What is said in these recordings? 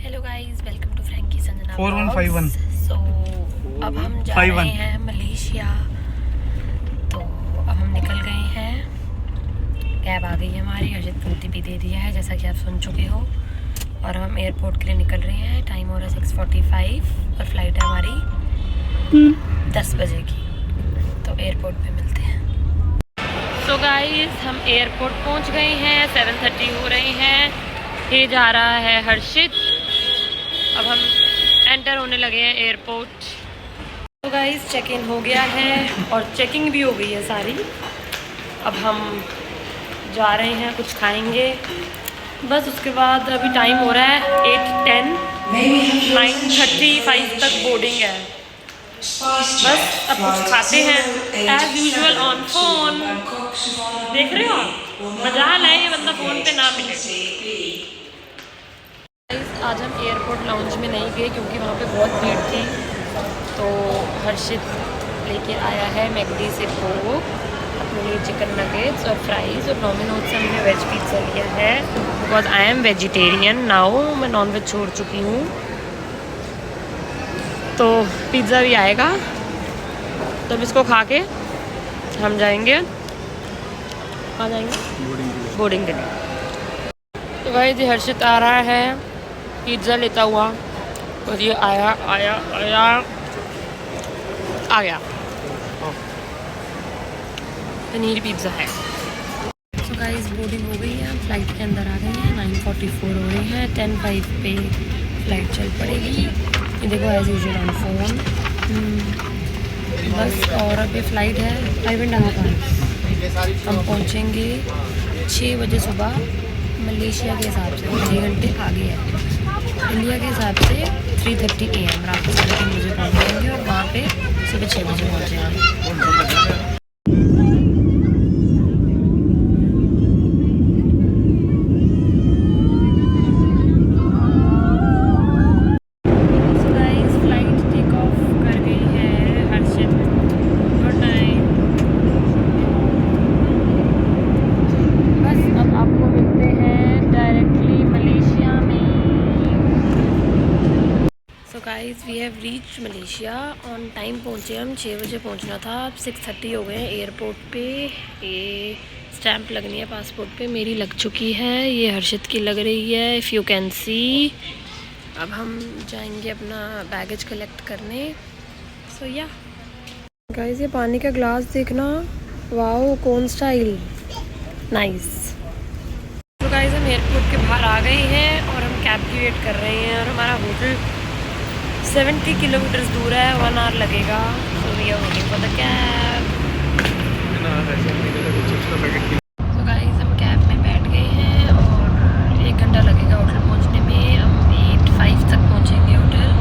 Hello guys, welcome to Franky Sanjana 4151। So अब हम जा रहे हैं मलेशिया। तो अब हम निकल गए हैं, कैब आ गई है हमारी, हर्षित को OTP दे दिया है जैसा कि आप सुन चुके हो। और हम एयरपोर्ट के लिए निकल रहे हैं। टाइम हो रहा है 6:45 और फ्लाइट है हमारी 10 बजे की। तो एयरपोर्ट पे मिलते हैं। सो गाइस, हम एयरपोर्ट पहुंच गए हैं, 7:30 हो रहे हैं। ये जा रहा है हर्षित। अब हम एंटर होने लगे हैं एयरपोर्ट। तो गाइस, चेक इन हो गया है और चेकिंग भी हो गई है सारी। अब हम जा रहे हैं, कुछ खाएंगे बस। उसके बाद अभी टाइम हो रहा है 8:10, 9:35 तक बोर्डिंग है। बस अब कुछ खाते हैं एज यूजुअल ऑन फोन। देख रहे हो आप, मजाल है ये बंदा फोन पे ना मिले। आज हम एयरपोर्ट लाउंज में नहीं गए क्योंकि वहाँ पे बहुत भीड़ थी। तो हर्षित लेके आया है मैकडी से कोक, अपने लिए चिकन नगेट्स और फ्राइज़, और डोमिनोज से हमने वेज पिज़्ज़ा लिया है because I am vegetarian now. मैं नॉनवेज छोड़ चुकी हूँ। तो पिज़्ज़ा भी आएगा, तो अब इसको खा के हम जाएंगे, कहाँ जाएंगे? बोर्डिंग के लिए। तो भाई जी, हर्षित आ रहा है पिज़्ज़ा लेता हुआ, और ये आया आ गया। पनीर पिज़्ज़ा है। तो गाइस, बोर्डिंग हो गई है, फ्लाइट के अंदर आ गए हैं। 9:44 हो रही है, 10:05 पे फ्लाइट चल पड़ेगी। ये देखो एज यूजुअल ऑन फोन। बस, और अभी फ़्लाइट है 5.5 आवर्स। हम पहुँचेंगे 6 बजे सुबह मलेशिया के हिसाब से, 6 घंटे आगे है। इंडिया के हिसाब से 3:30 AM, रात को 3:30 बजे पहुँच जाएंगे और वहाँ पे सुबह 6 बजे पहुँचेंगे। Guys, we have reached Malaysia on time. पहुँचे हम, 6 बजे पहुँचना था, अब 6:30 हो गए हैं एयरपोर्ट पे। ये स्टैंप लगनी है पासपोर्ट पे, मेरी लग चुकी है, ये हर्षित की लग रही है, इफ़ यू कैन सी। अब हम जाएंगे अपना बैगेज कलेक्ट करने। सो या गाइस, ये पानी का ग्लास देखना, वाओ, कोन स्टाइल, नाइस। तो गाइस, हम एयरपोर्ट के बाहर आ गए हैं और हम कैब की वेट कर रहे हैं, और हमारा होटल 70 किलोमीटर्स दूर है, 1 आवर लगेगा। So we are waiting for the cab. तो गाइस, हम कैब में बैठ गए हैं और 1 घंटा लगेगा होटल पहुंचने में। हम 8:05 तक पहुंचेंगे hotel.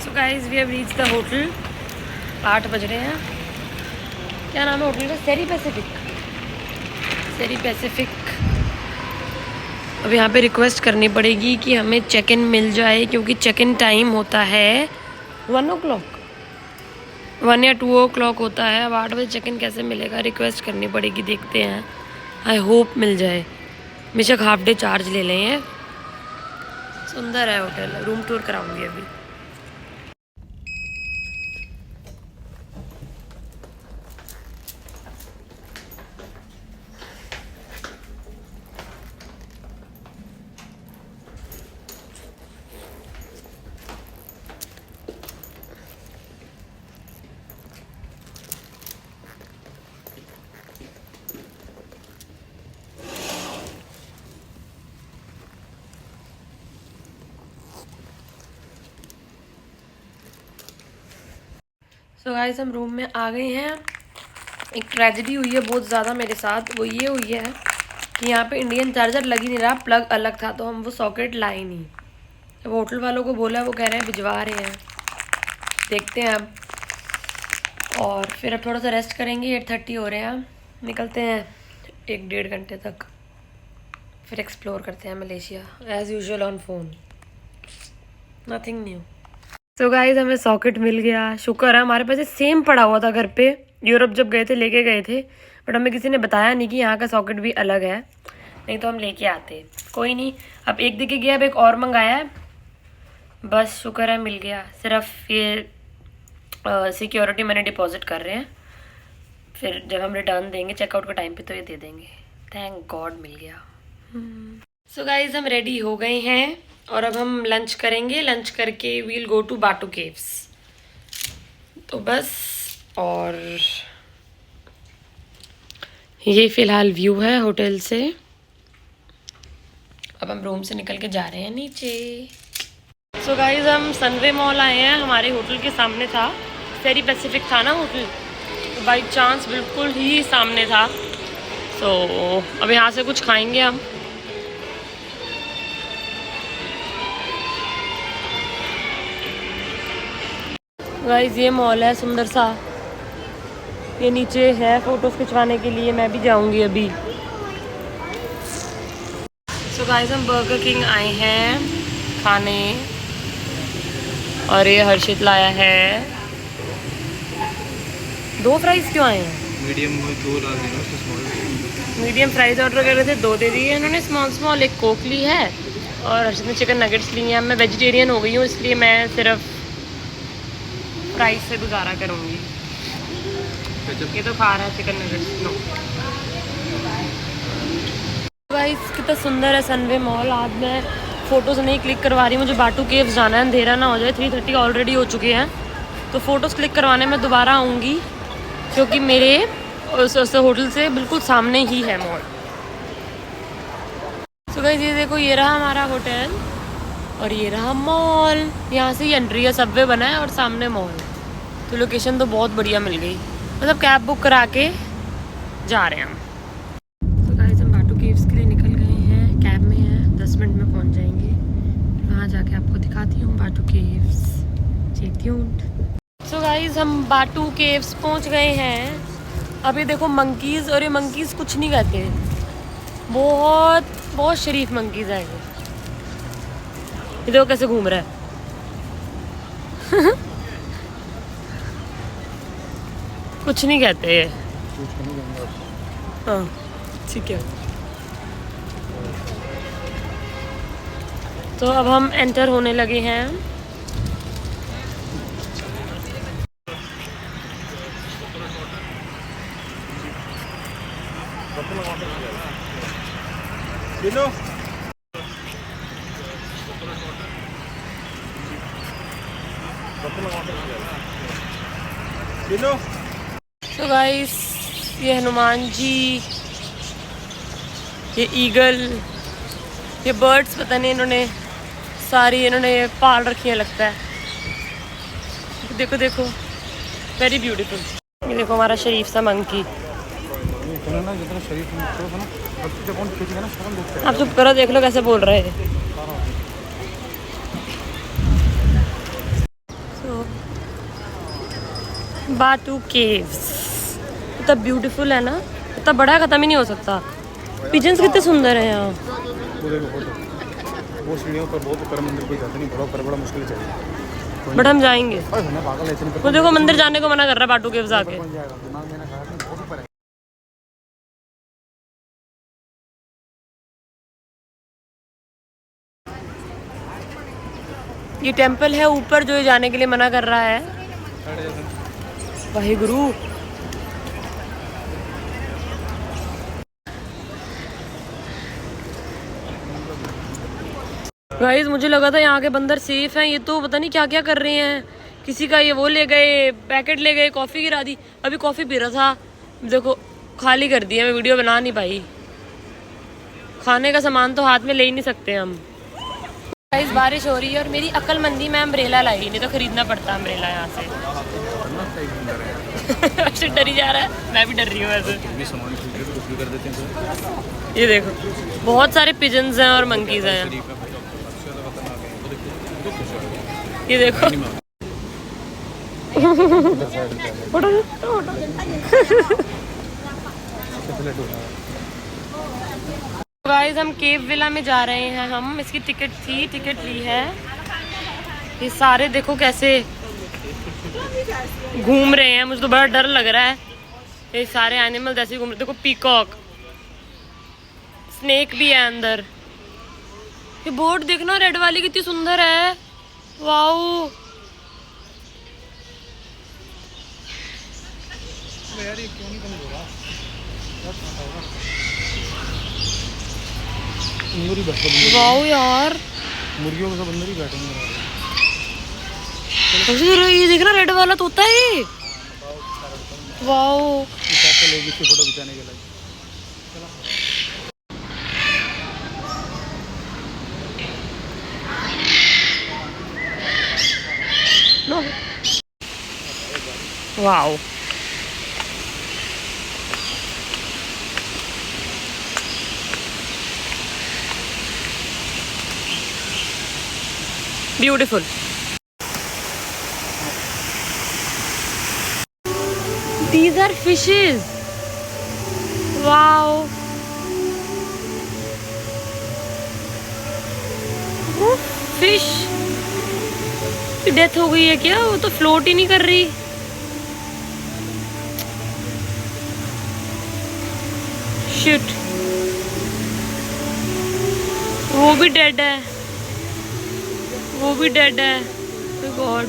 So guys, we have reached the hotel. 8 बज रहे हैं। क्या नाम है होटल का? Seri Pacific. अब यहाँ पे रिक्वेस्ट करनी पड़ेगी कि हमें चेक इन मिल जाए, क्योंकि चेक इन टाइम होता है 1 o'clock, 1 या 2 o'clock होता है। अब 8 बजे चेक इन कैसे मिलेगा? रिक्वेस्ट करनी पड़ेगी, देखते हैं। आई होप मिल जाए। बेशक हाफ डे चार्ज ले लें। सुंदर है होटल, रूम टूर कराऊंगी अभी। तो गाइस, हम रूम में आ गए हैं। एक ट्रेजेडी हुई है बहुत ज़्यादा मेरे साथ, वो ये हुई है कि यहाँ पे इंडियन चार्जर लग ही नहीं रहा, प्लग अलग था, तो हम वो सॉकेट लाए नहीं। अब होटल वालों को बोला, वो कह रहे हैं भिजवा रहे हैं, देखते हैं अब। और फिर अब थोड़ा सा रेस्ट करेंगे। 8:30 हो रहे हैं, निकलते हैं 1-1.5 घंटे तक, फिर एक्सप्लोर करते हैं Malaysia as usual on phone, nothing new. तो गाइस हमें सॉकेट मिल गया, शुक्र है। हमारे पास सेम पड़ा हुआ था घर पे, यूरोप जब गए थे लेके गए थे, बट हमें किसी ने बताया नहीं कि यहाँ का सॉकेट भी अलग है, नहीं तो हम लेके आते। कोई नहीं, अब एक दिखे गया, अब एक और मंगाया है, बस शुक्र है मिल गया। सिर्फ ये सिक्योरिटी मनी डिपॉजिट कर रहे हैं, फिर जब हम रिटर्न देंगे चेकआउट के टाइम पे तो ये दे देंगे। थैंक गॉड मिल गया। सो गाइज हम रेडी हो गए हैं और अब हम लंच करेंगे। लंच करके वील गो टू बाटू केव्स। तो बस, और ये फिलहाल व्यू है होटल से। अब हम रूम से निकल के जा रहे हैं नीचे। सो गाइज हम सनवे मॉल आए हैं, हमारे होटल के सामने था। फेरी पैसिफिक था ना होटल, तो बाई चांस बिल्कुल ही सामने था। सो अब यहाँ से कुछ खाएंगे हम। गाइस ये मॉल है सुंदर सा, ये नीचे है फोटोज खिंचवाने के लिए, मैं भी जाऊंगी अभी। सो गाइस हम बर्गर किंग आए हैं खाने, और ये हर्षित लाया है। 2 फ्राइज क्यों आए हैं? मीडियम 2 डाल देना, उसको स्मॉल। मीडियम फ्राइज ऑर्डर कर रहे थे, 2 दे दिए इन्होंने स्मॉल। एक कोक ली है और हर्षित ने चिकन नगेट्स ली हैं। मैं वेजिटेरियन हो गई हूँ, इसलिए मैं सिर्फ फ्राइज से गुजारा करूँगी। ये तो खा रहा है चिकन नगेट्स। नो गाइस कितना सुंदर है सनवे मॉल। आज मैं फ़ोटोज़ नहीं क्लिक करवा रही, मुझे बाटू केव्स जाना है, अंधेरा ना हो जाए। 3:30 ऑलरेडी हो चुके हैं, तो फ़ोटोज़ क्लिक करवाने में दोबारा आऊँगी, क्योंकि मेरे उस होटल से बिल्कुल सामने ही है मॉल। सो गाइस ये देखो, ये रहा हमारा होटल और ये रहा मॉल। यहाँ से ही एंट्री है, सबवे बना है और सामने मॉल। तो लोकेशन तो बहुत बढ़िया मिल गई। मतलब कैब बुक करा के जा रहे हैं हम। तो गाइस हम बाटू केव्स के लिए निकल गए हैं, कैब में हैं, 10 मिनट में पहुँच जाएंगे। वहाँ जाके आपको दिखाती हूँ बाटू केव्स। Stay tuned. सो गाइस हम बाटू केव्स पहुँच गए हैं। अब ये देखो मंकीज़, और ये मंकीज़ कुछ नहीं कहते, बहुत शरीफ मंकीज़ है ये देखो कैसे घूम रहा है। कुछ नहीं कहते ये। हाँ ठीक है। तो अब हम एंटर होने लगे हैं। तो गाइस ये हनुमान जी, ये ईगल, ये बर्ड्स पता नहीं इन्होंने सारी पाल रखी है लगता है। देखो देखो वेरी ब्यूटीफुल। ये देखो हमारा शरीफ सा मंकी। आप चुप करो, देख लो कैसे बोल रहे हैं। बाटू केव्स इतना ब्यूटीफुल है ना, इतना बड़ा, ख़त्म ही नहीं हो सकता। पिजन्स कितने सुंदर हैं यहाँ। वो सीढ़ियों पर बहुत ऊपर मंदिर कोई जाता नहीं, बड़ा मुश्किल चाहिए, बट हम जाएंगे। वो देखो मंदिर जाने को मना कर रहा है बाटू केव्स आके। ये टेंपल है ऊपर जो जाने के लिए मना कर रहा है। वाहे गुरु। गाइस मुझे लगा था यहाँ के बंदर सेफ हैं, ये तो पता नहीं क्या क्या कर रहे हैं। किसी का ये वो ले गए, पैकेट ले गए, कॉफ़ी गिरा दी। अभी कॉफ़ी पी रहा था, देखो खाली कर दिया। मैं वीडियो बना नहीं पाई। खाने का सामान तो हाथ में ले ही नहीं सकते हम। गाइस बारिश हो रही है और मेरी अक्लमंदी में अम्ब्रेला लाई, नहीं तो खरीदना पड़ता अम्ब्रेला यहाँ से। अच्छा डर ही जा रहा है, मैं भी डर रही हूँ वैसे। ये देखो बहुत सारे पिजन्स हैं और मंकीज हैं। ये देखो गाइस हम केव विला में जा रहे हैं हम। इसकी टिकट ली है। ये सारे देखो कैसे घूम रहे हैं, मुझे तो बड़ा डर लग रहा है। ये सारे एनिमल ऐसे घूम रहे, देखो पीकॉक, स्नेक भी है अंदर। ये बोट देखना रेड वाली कितनी सुंदर है, वाओ। यार ये क्यों नहीं बंद हो रहा? अंदर ही बैठो, वाओ यार, मुर्गियों के सब अंदर ही बैठेंगे। ये देखना रेड वाला तोता है, वाओ। लोग इसकी फोटो खिंचाने के लिए। Wow, beautiful. These are fishes. Wow. वो फिश की डेथ हो गई है क्या? वो तो फ्लोट ही नहीं कर रही। शिट, वो भी डेड है, वो भी डेड है। गॉड,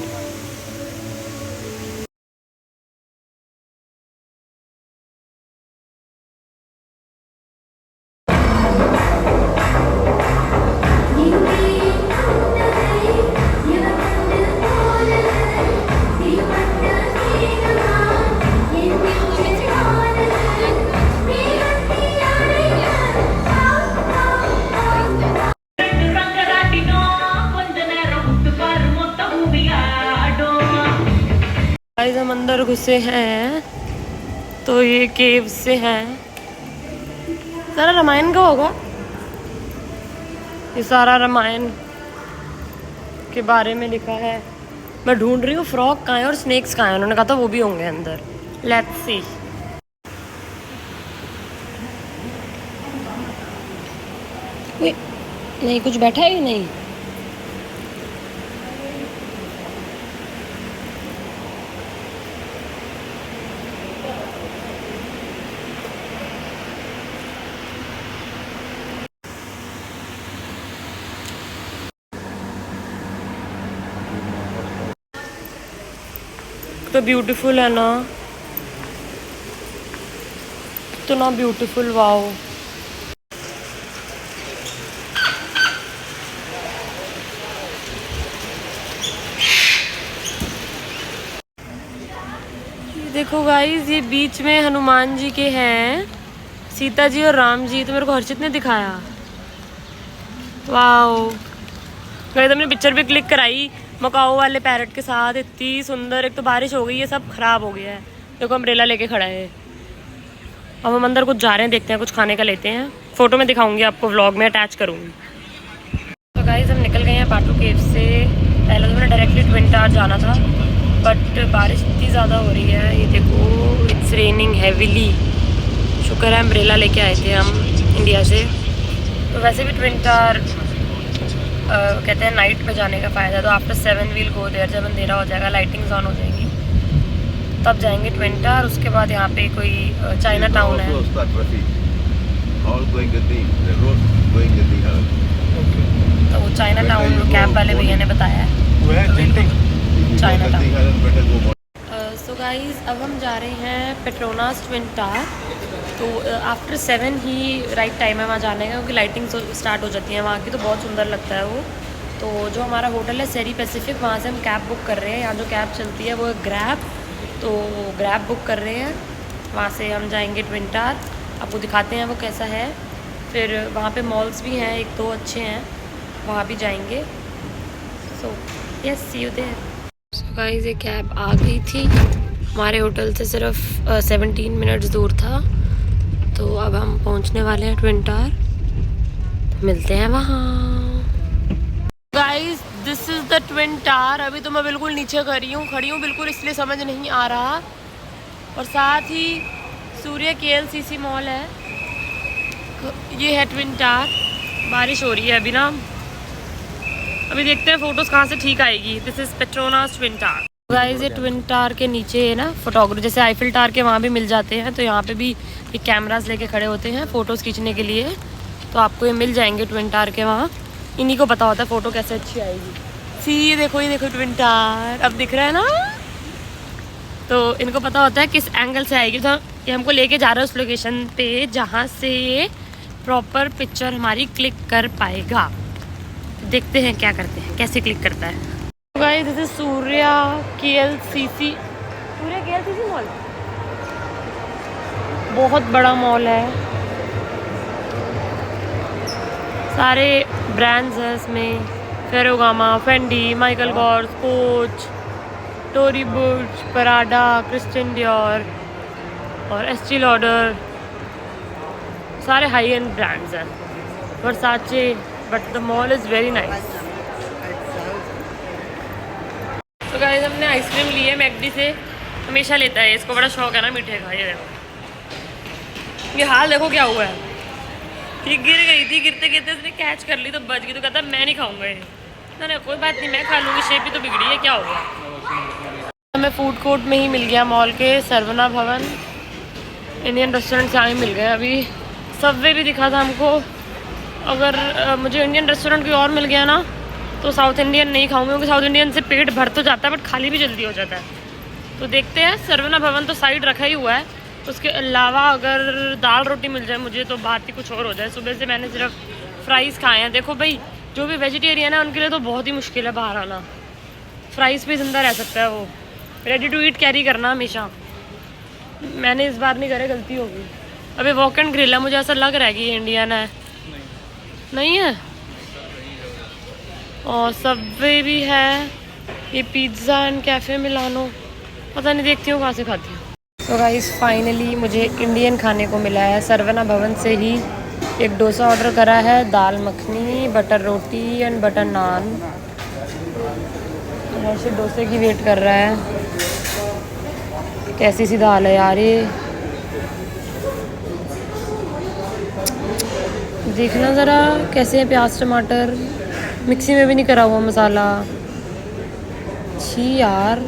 हम अंदर घुसे हैं तो ये केव से हैं। सारा रामायण का होगा, ये सारा रामायण के बारे में लिखा है। मैं ढूंढ रही हूँ फ्रॉग कहाँ है और स्नेक्स कहाँ है। उन्होंने कहा था वो भी होंगे अंदर। Let's see. नहीं, कुछ बैठा है कि नहीं? तो ब्यूटीफुल है ना, तो ना ब्यूटीफुल, वाओ। देखो गाइस, ये बीच में हनुमान जी के हैं, सीता जी और राम जी। तो मेरे को हर्षित ने दिखाया, वाओ। गाइस हमने पिक्चर भी क्लिक कराई मकाओ वाले पैरट के साथ, इतनी सुंदर। एक तो बारिश हो गई है, सब खराब हो गया है। देखो अम्ब्रेला लेके खड़ा है। अब हम अंदर कुछ जा रहे हैं, देखते हैं, कुछ खाने का लेते हैं। फोटो में दिखाऊंगी आपको, व्लॉग में अटैच करूँगी। तो गाइस हम निकल गए हैं बाटू केव से। पहले तो मैंने डायरेक्टली ट्विन टावर जाना था, बट बारिश इतनी ज़्यादा हो रही है। ये देखो, इट्स रेनिंग हैवीली। शुक्र है अम्ब्रेला लेके आए थे हम इंडिया से। तो वैसे भी ट्विन टावर कहते हैं नाइट में जाने का फ़ायदा। तो आफ्टर 7 वील गो देयर, जब अंधेरा हो जाएगा, लाइटिंग्स ऑन हो जाएंगी, तब जाएंगे ट्विन टावर। उसके बाद यहाँ पे कोई चाइना टाउन है, तो वो चाइना टाउन कैब वाले भैया ने बताया है, चाइना टाउन। सो गाइज अब हम जा रहे हैं पेट्रोनास ट्विन टावर। तो आफ्टर 7 ही राइट टाइम है वहाँ जाने का, क्योंकि लाइटिंग स्टार्ट हो जाती है वहाँ की, तो बहुत सुंदर लगता है वो। तो जो हमारा होटल है सेरी पैसिफिक, वहाँ से हम कैब बुक कर रहे हैं। यहाँ जो कैब चलती है वो ग्रैब, तो ग्रैब बुक कर रहे हैं। वहाँ से हम जाएंगे ट्विन टावर, आपको दिखाते हैं वो कैसा है। फिर वहाँ पे मॉल्स भी हैं, 1-2 अच्छे हैं, वहाँ भी जाएंगे। So yes, see you there. So guys ये कैब आ गई थी, हमारे होटल से सिर्फ 17 मिनट्स दूर था। तो अब हम पहुंचने वाले हैं ट्विन टावर, मिलते हैं वहाँ। Guys this is the twin tower. अभी तो मैं बिल्कुल नीचे खड़ी हूँ बिल्कुल, इसलिए समझ नहीं आ रहा। और साथ ही सूर्य KLCC मॉल है। ये है ट्विन टावर। बारिश हो रही है अभी ना, अभी देखते हैं फोटोज़ कहाँ से ठीक आएगी। This is Petronas twin tower. Guys ये ट्विन टावर के नीचे है ना फोटोग्राफर, जैसे आईफिल टावर के वहाँ भी मिल जाते हैं, तो यहाँ पे भी ये कैमरास लेके खड़े होते हैं फ़ोटोज़ खींचने के लिए। तो आपको ये मिल जाएंगे ट्विन टावर के वहाँ। इन्हीं को पता होता है फ़ोटो कैसे अच्छी आएगी। सी ये देखो ट्विन टावर अब दिख रहा है ना, तो इनको पता होता है किस एंगल से आएगी। तो ये हमको लेके जा रहा है उस लोकेशन पे जहाँ से प्रॉपर पिक्चर हमारी क्लिक कर पाएगा। देखते हैं क्या करते हैं, कैसे क्लिक करता है। Guys this is Suria KLCC, Suria KLCC mall, बहुत बड़ा मॉल है, सारे ब्रांड्स हैं इसमें, Ferragamo, Fendi, Michael Kors, Coach, Tory Burch, Prada, Christian Dior और एस्टी लॉडर, सारे हाई एंड ब्रांड्स हैं। Versace, but the mall is very nice. तो गाइस हमने आइसक्रीम ली है मैकडी से, हमेशा लेता है, इसको बड़ा शौक है ना मीठे का। ये देखो, ये हाल देखो क्या हुआ है, ये गिर गई थी, गिरते गिरते इसने कैच कर ली तो बच गई, तो कहता मैं नहीं खाऊंगा ये। ना कोई बात नहीं, मैं खा लूँगी, शेप ही तो बिगड़ी है, क्या होगा। हमें फूड कोर्ट में ही मिल गया मॉल के, सरवना भवन इंडियन रेस्टोरेंट से आए मिल गए। अभी सबवे भी दिखा था हमको, अगर मुझे इंडियन रेस्टोरेंट कोई और मिल गया ना तो साउथ इंडियन नहीं खाऊंगी, क्योंकि साउथ इंडियन से पेट भर तो जाता है बट खाली भी जल्दी हो जाता है। तो देखते हैं, सरवना भवन तो साइड रखा ही हुआ है, उसके अलावा अगर दाल रोटी मिल जाए मुझे तो बात ही कुछ और हो जाए। सुबह से मैंने सिर्फ फ्राइज़ खाए हैं। देखो भाई, जो भी वेजिटेरियन है उनके लिए तो बहुत ही मुश्किल है बाहर आना, फ्राइज़ पे ज़िंदा रह सकता है वो। रेडी टू ईट कैरी करना हमेशा, मैंने इस बार नहीं करे, गलती होगी। अभी वॉक एंड ग्रिल है, मुझे ऐसा लग रहा है कि ये इंडियन है, नहीं है। और सबवे भी है, ये पिज़्ज़ा एंड कैफ़े मिलानो, पता नहीं, देखती हूँ कहाँ से खाती हूँ। तो गाइस फाइनली मुझे इंडियन खाने को मिला है, सरवना भवन से ही एक डोसा ऑर्डर करा है, दाल मखनी, बटर रोटी एंड बटर नान। ऐसे डोसे की वेट कर रहा है, कैसी सी दाल है यार ये, देखना ज़रा कैसे है, प्याज टमाटर, मिक्सी में भी नहीं करा हुआ मसाला, छी यार,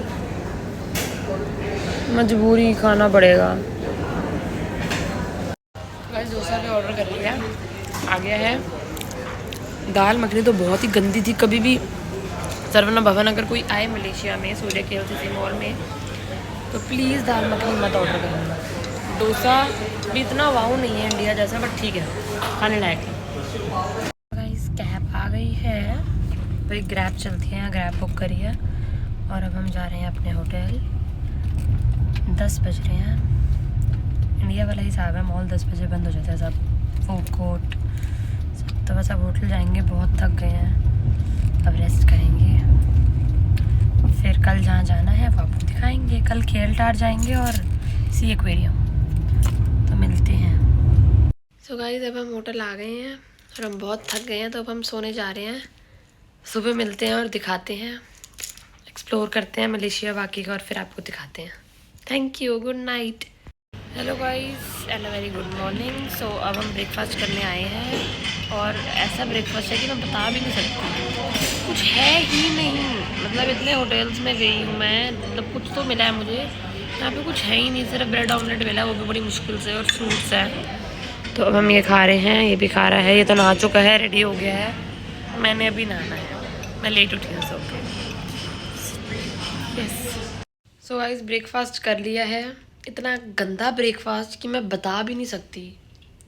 मजबूरी खाना पड़ेगा। गाइस डोसा भी ऑर्डर कर लिया, आ गया है। दाल मखनी तो बहुत ही गंदी थी। कभी भी सरवना भवन अगर कोई आए मलेशिया में, सूर्य KLCC मॉल में, तो प्लीज़ दाल मखनी मत ऑर्डर करना। डोसा भी इतना वाव नहीं है इंडिया जैसा, बट ठीक है, खाने लायक है। गाइस कैब आ गई है, भाई ग्रैब चलती है, ग्रैब बुक करी है और अब हम जा रहे हैं अपने होटल। 10 बज रहे हैं, इंडिया वाला हिसाब है, मॉल 10 बजे बंद हो जाता है सब, फूड कोर्ट सब। तो बस अब होटल जाएंगे, बहुत थक गए हैं, अब रेस्ट करेंगे, फिर कल जहाँ जाना है वो आपको दिखाएंगे। कल KL टावर जाएंगे और सी एक्वेरियम, तो मिलते हैं। सो गाइस अब हम होटल आ गए हैं और हम बहुत थक गए हैं, तो अब हम सोने जा रहे हैं। सुबह मिलते हैं और दिखाते हैं, एक्सप्लोर करते हैं मलेशिया बाकी का और फिर आपको दिखाते हैं। Thank you, good night. Hello guys and a very good morning. So अब हम ब्रेकफास्ट करने आए हैं और ऐसा ब्रेकफास्ट है कि मैं बता भी नहीं सकती, कुछ है ही नहीं। मतलब इतने होटल्स में गई हूँ मैं, मतलब कुछ तो मिला है मुझे, यहाँ पे कुछ है ही नहीं, सिर्फ ब्रेड ऑमलेट मिला, वो भी बड़ी मुश्किल से, और फ्रूट्स है। तो अब हम ये खा रहे हैं, ये भी खा रहा है, ये तो नहा चुका है, रेडी हो गया है, मैंने अभी नहाना है, मैं लेट उठी हूँ। So yes, so guys breakfast कर लिया है, इतना गंदा ब्रेकफास्ट कि मैं बता भी नहीं सकती।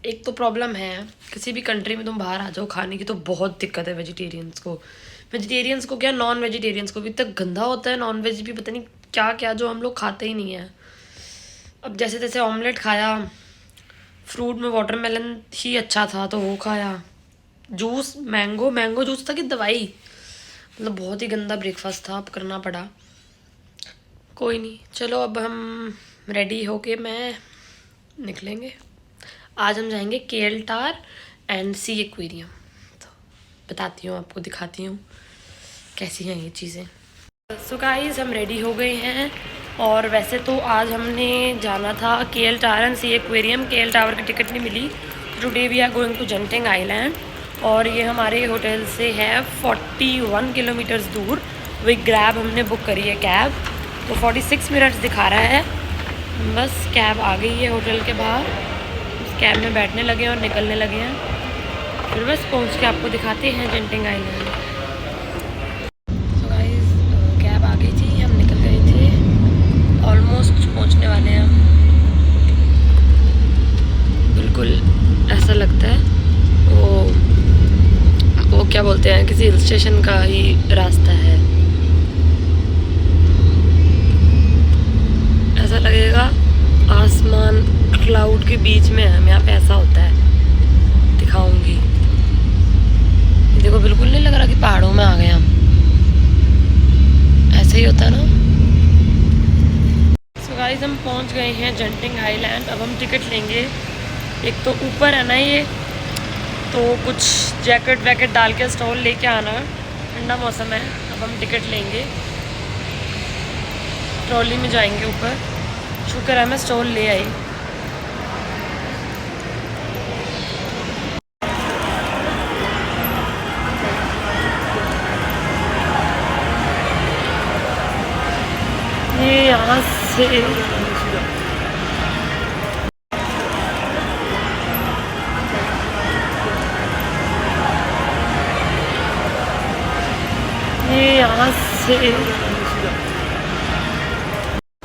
एक तो प्रॉब्लम है, किसी भी कंट्री में तुम बाहर आ जाओ खाने की तो बहुत दिक्कत है वेजिटेरियंस को क्या, नॉन वेजिटेरियंस को भी। इतना गंदा होता है नॉन वेज भी, पता नहीं क्या क्या जो हम लोग खाते ही नहीं है। अब जैसे तैसे ऑमलेट खाया, फ्रूट में वाटरमेलन ही अच्छा था तो वो खाया, जूस मैंगो जूस था कि दवाई, मतलब बहुत ही गंदा ब्रेकफास्ट था, अब करना पड़ा, कोई नहीं। चलो अब हम रेडी होके मैं निकलेंगे। आज हम जाएंगे KL tower and sea aquarium, तो बताती हूँ आपको, दिखाती हूँ कैसी हैं ये चीज़ें। सो गाइस हम रेडी हो गए हैं और वैसे तो आज हमने जाना था KL tower and sea aquarium. KL tower की टिकट नहीं मिली, today we are going to Genting Island. और ये हमारे होटल से है 41 किलोमीटर्स दूर। वही ग्रैब हमने बुक करी है कैब, तो 46 मिनट्स दिखा रहा है। बस कैब आ गई है होटल के बाहर, उस कैब में बैठने लगे हैं और निकलने लगे हैं। फिर बस पहुंच के आपको दिखाते हैं जेंटिंग आइलैंड। तो गाइस कैब आ गई थी, हम निकल गए थे, ऑलमोस्ट पहुंचने वाले हैं हम। बिल्कुल ऐसा लगता है वो क्या बोलते हैं, किसी हिल स्टेशन का ही रास्ता है। ऐसा लगेगा आसमान क्लाउड के बीच में है। यहाँ पे ऐसा होता है, दिखाऊंगी। देखो बिल्कुल नहीं लग रहा कि पहाड़ों में आ गए हम, ऐसे ही होता है ना। सो गाइस हम पहुँच गए हैं जेंटिंग आइलैंड। अब हम टिकट लेंगे। एक तो ऊपर है ना ये, तो कुछ जैकेट वैकेट डाल के स्टॉल लेके आना, ठंडा मौसम है। अब हम टिकट लेंगे, ट्रॉली में जाएंगे ऊपर। शुक्र है मैं स्टॉल ले आई। ये यहाँ से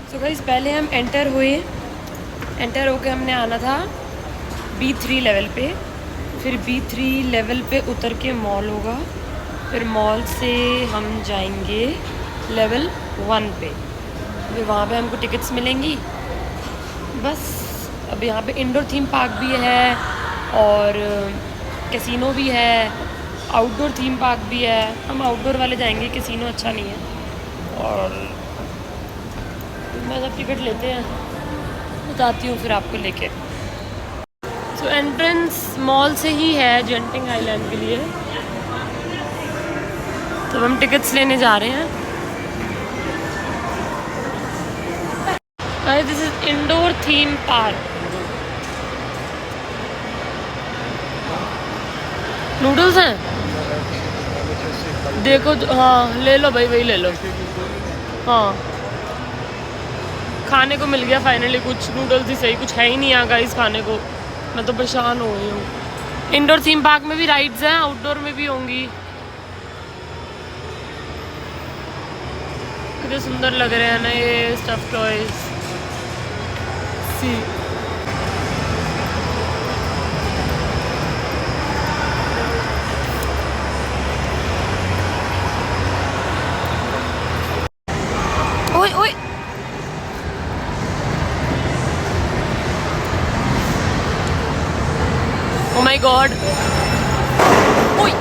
सो गाइस पहले हम एंटर होके हमने आना था B3 लेवल पे। फिर B3 लेवल पे उतर के मॉल होगा, फिर मॉल से हम जाएंगे लेवल 1 पे। फिर वहाँ पे हमको टिकट्स मिलेंगी। बस अब यहाँ पे इंडोर थीम पार्क भी है और कैसीनो भी है, आउटडोर थीम पार्क भी है। हम आउटडोर वाले जाएंगे, कैसीनो अच्छा नहीं है। और मैं जब टिकट लेते हैं बताती हूँ फिर आपको लेके। सो एंट्रेंस मॉल से ही है जेंटिंग आइलैंड के लिए। तो हम टिकट्स लेने जा रहे हैं। This is indoor theme park. Noodles हैं, देखो। हाँ ले लो भाई, वही ले लो। हाँ खाने को मिल गया फाइनली, कुछ नूडल्स ही सही, कुछ है ही नहीं यहाँ गाइस खाने को। मैं तो परेशान हो गई हूँ। इंडोर थीम पार्क में भी राइड्स हैं, आउटडोर में भी होंगी। कितने सुंदर लग रहे हैं ना ये स्टफ टॉयज। सी ओए ओए, ओ माय गॉड। ओए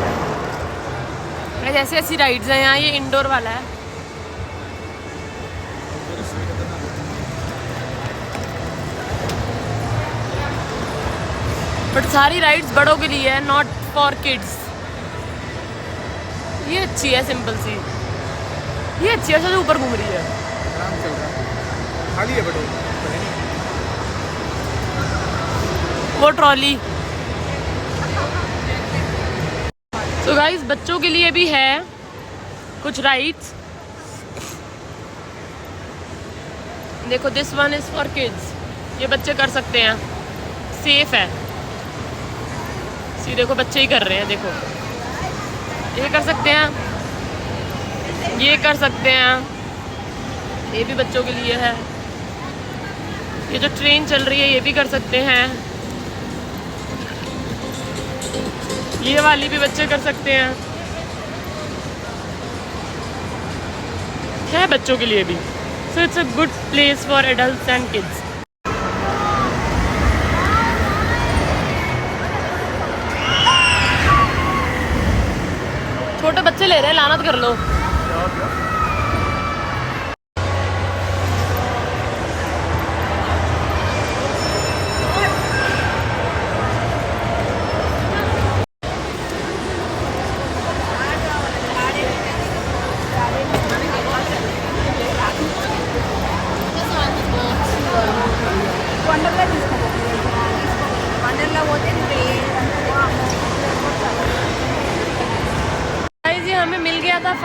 ऐसी ऐसी राइड्स हैं यहाँ। ये इंडोर वाला है। बट सारी राइड्स बड़ों के लिए है, नॉट फॉर किड्स। ये अच्छी है, सिंपल सी। ये अच्छी है, जो ऊपर घूम रही है। आराम चल रहा है, खाली है बट वो ट्रॉली। तो गाइस बच्चों के लिए भी है कुछ राइड्स। देखो this one is for kids, ये बच्चे कर सकते हैं, सेफ है। सी देखो बच्चे ही कर रहे हैं, देखो ये कर सकते हैं, ये कर सकते हैं, ये भी बच्चों के लिए है। ये जो ट्रेन चल रही है ये भी कर सकते हैं, ये वाली भी बच्चे कर सकते हैं, है बच्चों के लिए भी। So it's a good place for adults and kids. छोटे बच्चे ले रहे हैं, लानत कर लो।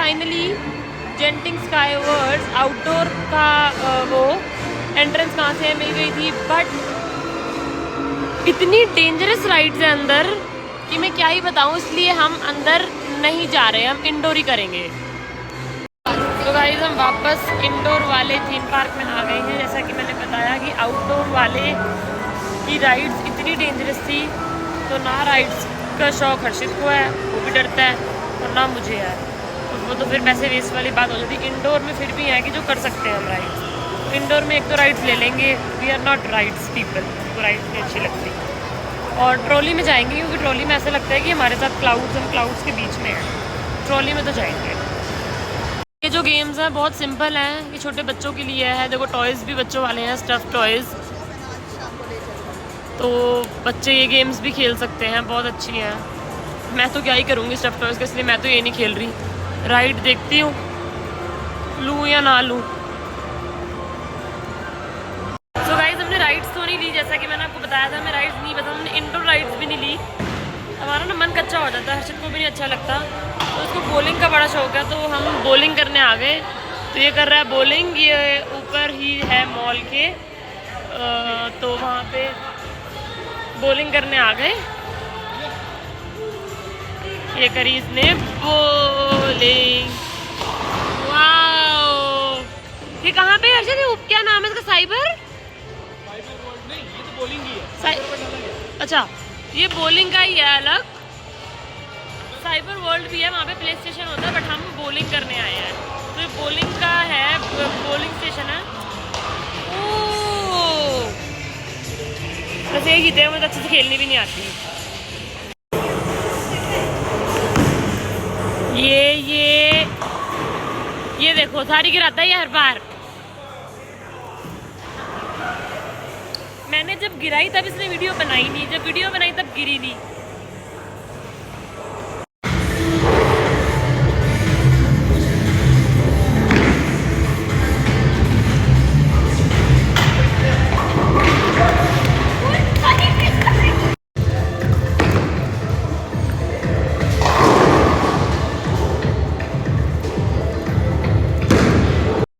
फाइनली जेंटिंग स्काईवर्ड्स आउटडोर का वो एंट्रेंस कहाँ से मिल गई थी, बट इतनी डेंजरस राइड्स है अंदर कि मैं क्या ही बताऊँ, इसलिए हम अंदर नहीं जा रहे, हम इंडोर ही करेंगे। तो गाइस हम वापस इंडोर वाले थीम पार्क में आ गए हैं। जैसा कि मैंने बताया कि आउटडोर वाले की राइड्स इतनी डेंजरस थी, तो ना राइड्स का शौक हर्षित को है, वो भी डरता है, और ना मुझे है, तो वो तो फिर पैसे वेस्ट वाली बात हो जाती। इंडोर में फिर भी है कि जो कर सकते हैं हम राइड्स। इंडोर में एक तो राइड्स ले लेंगे, we are not rides people, तो राइड्स नहीं अच्छी लगती। और ट्रॉली में जाएंगे क्योंकि ट्रॉली में ऐसा लगता है कि हमारे साथ क्लाउड्स हम क्लाउड्स के बीच में हैं। ट्रॉली में तो जाएंगे। ये जो गेम्स हैं बहुत सिंपल हैं, ये छोटे बच्चों के लिए है। देखो टॉयज़ भी बच्चों वाले हैं, स्टफ़ टॉयज़, तो बच्चे ये गेम्स भी खेल सकते हैं, बहुत अच्छी हैं। मैं तो क्या ही करूँगी स्टफ़ टॉयज़ का, इसलिए मैं तो ये नहीं खेल रही। राइड देखती हूँ लूँ या ना लूँ। सो गाइस हमने राइड्स तो नहीं ली, जैसा कि मैंने आपको बताया था, हमें राइड्स नहीं पसंद, हमने इंडोर राइड्स भी नहीं ली। हमारा ना मन कच्चा हो जाता है, हर्षित को भी नहीं अच्छा लगता, तो उसको बॉलिंग का बड़ा शौक है, तो हम बॉलिंग करने आ गए। तो ये कर रहा है बॉलिंग, ये ऊपर ही है मॉल के, तो वहाँ पे बॉलिंग करने आ गए। ये करी इसने बॉलिंग, वाओ। ये कहाँ पे हर्षित, क्या नाम है इसका? साइबर वर्ल्ड नहीं, ये तो बॉलिंग ही है। अच्छा ये बॉलिंग का ही है अलग, साइबर वर्ल्ड भी है, वहाँ पे प्ले स्टेशन होता है, बट हम बॉलिंग करने आए हैं। तो ये बॉलिंग का है, बॉलिंग स्टेशन है। ओह बस ये जीते हैं, मुझे अच्छे से खेलनी भी नहीं आती। ये देखो सारी गिराता है ये हर बार। मैंने जब गिराई तब इसने वीडियो बनाई नहीं, जब वीडियो बनाई तब गिरी नहीं।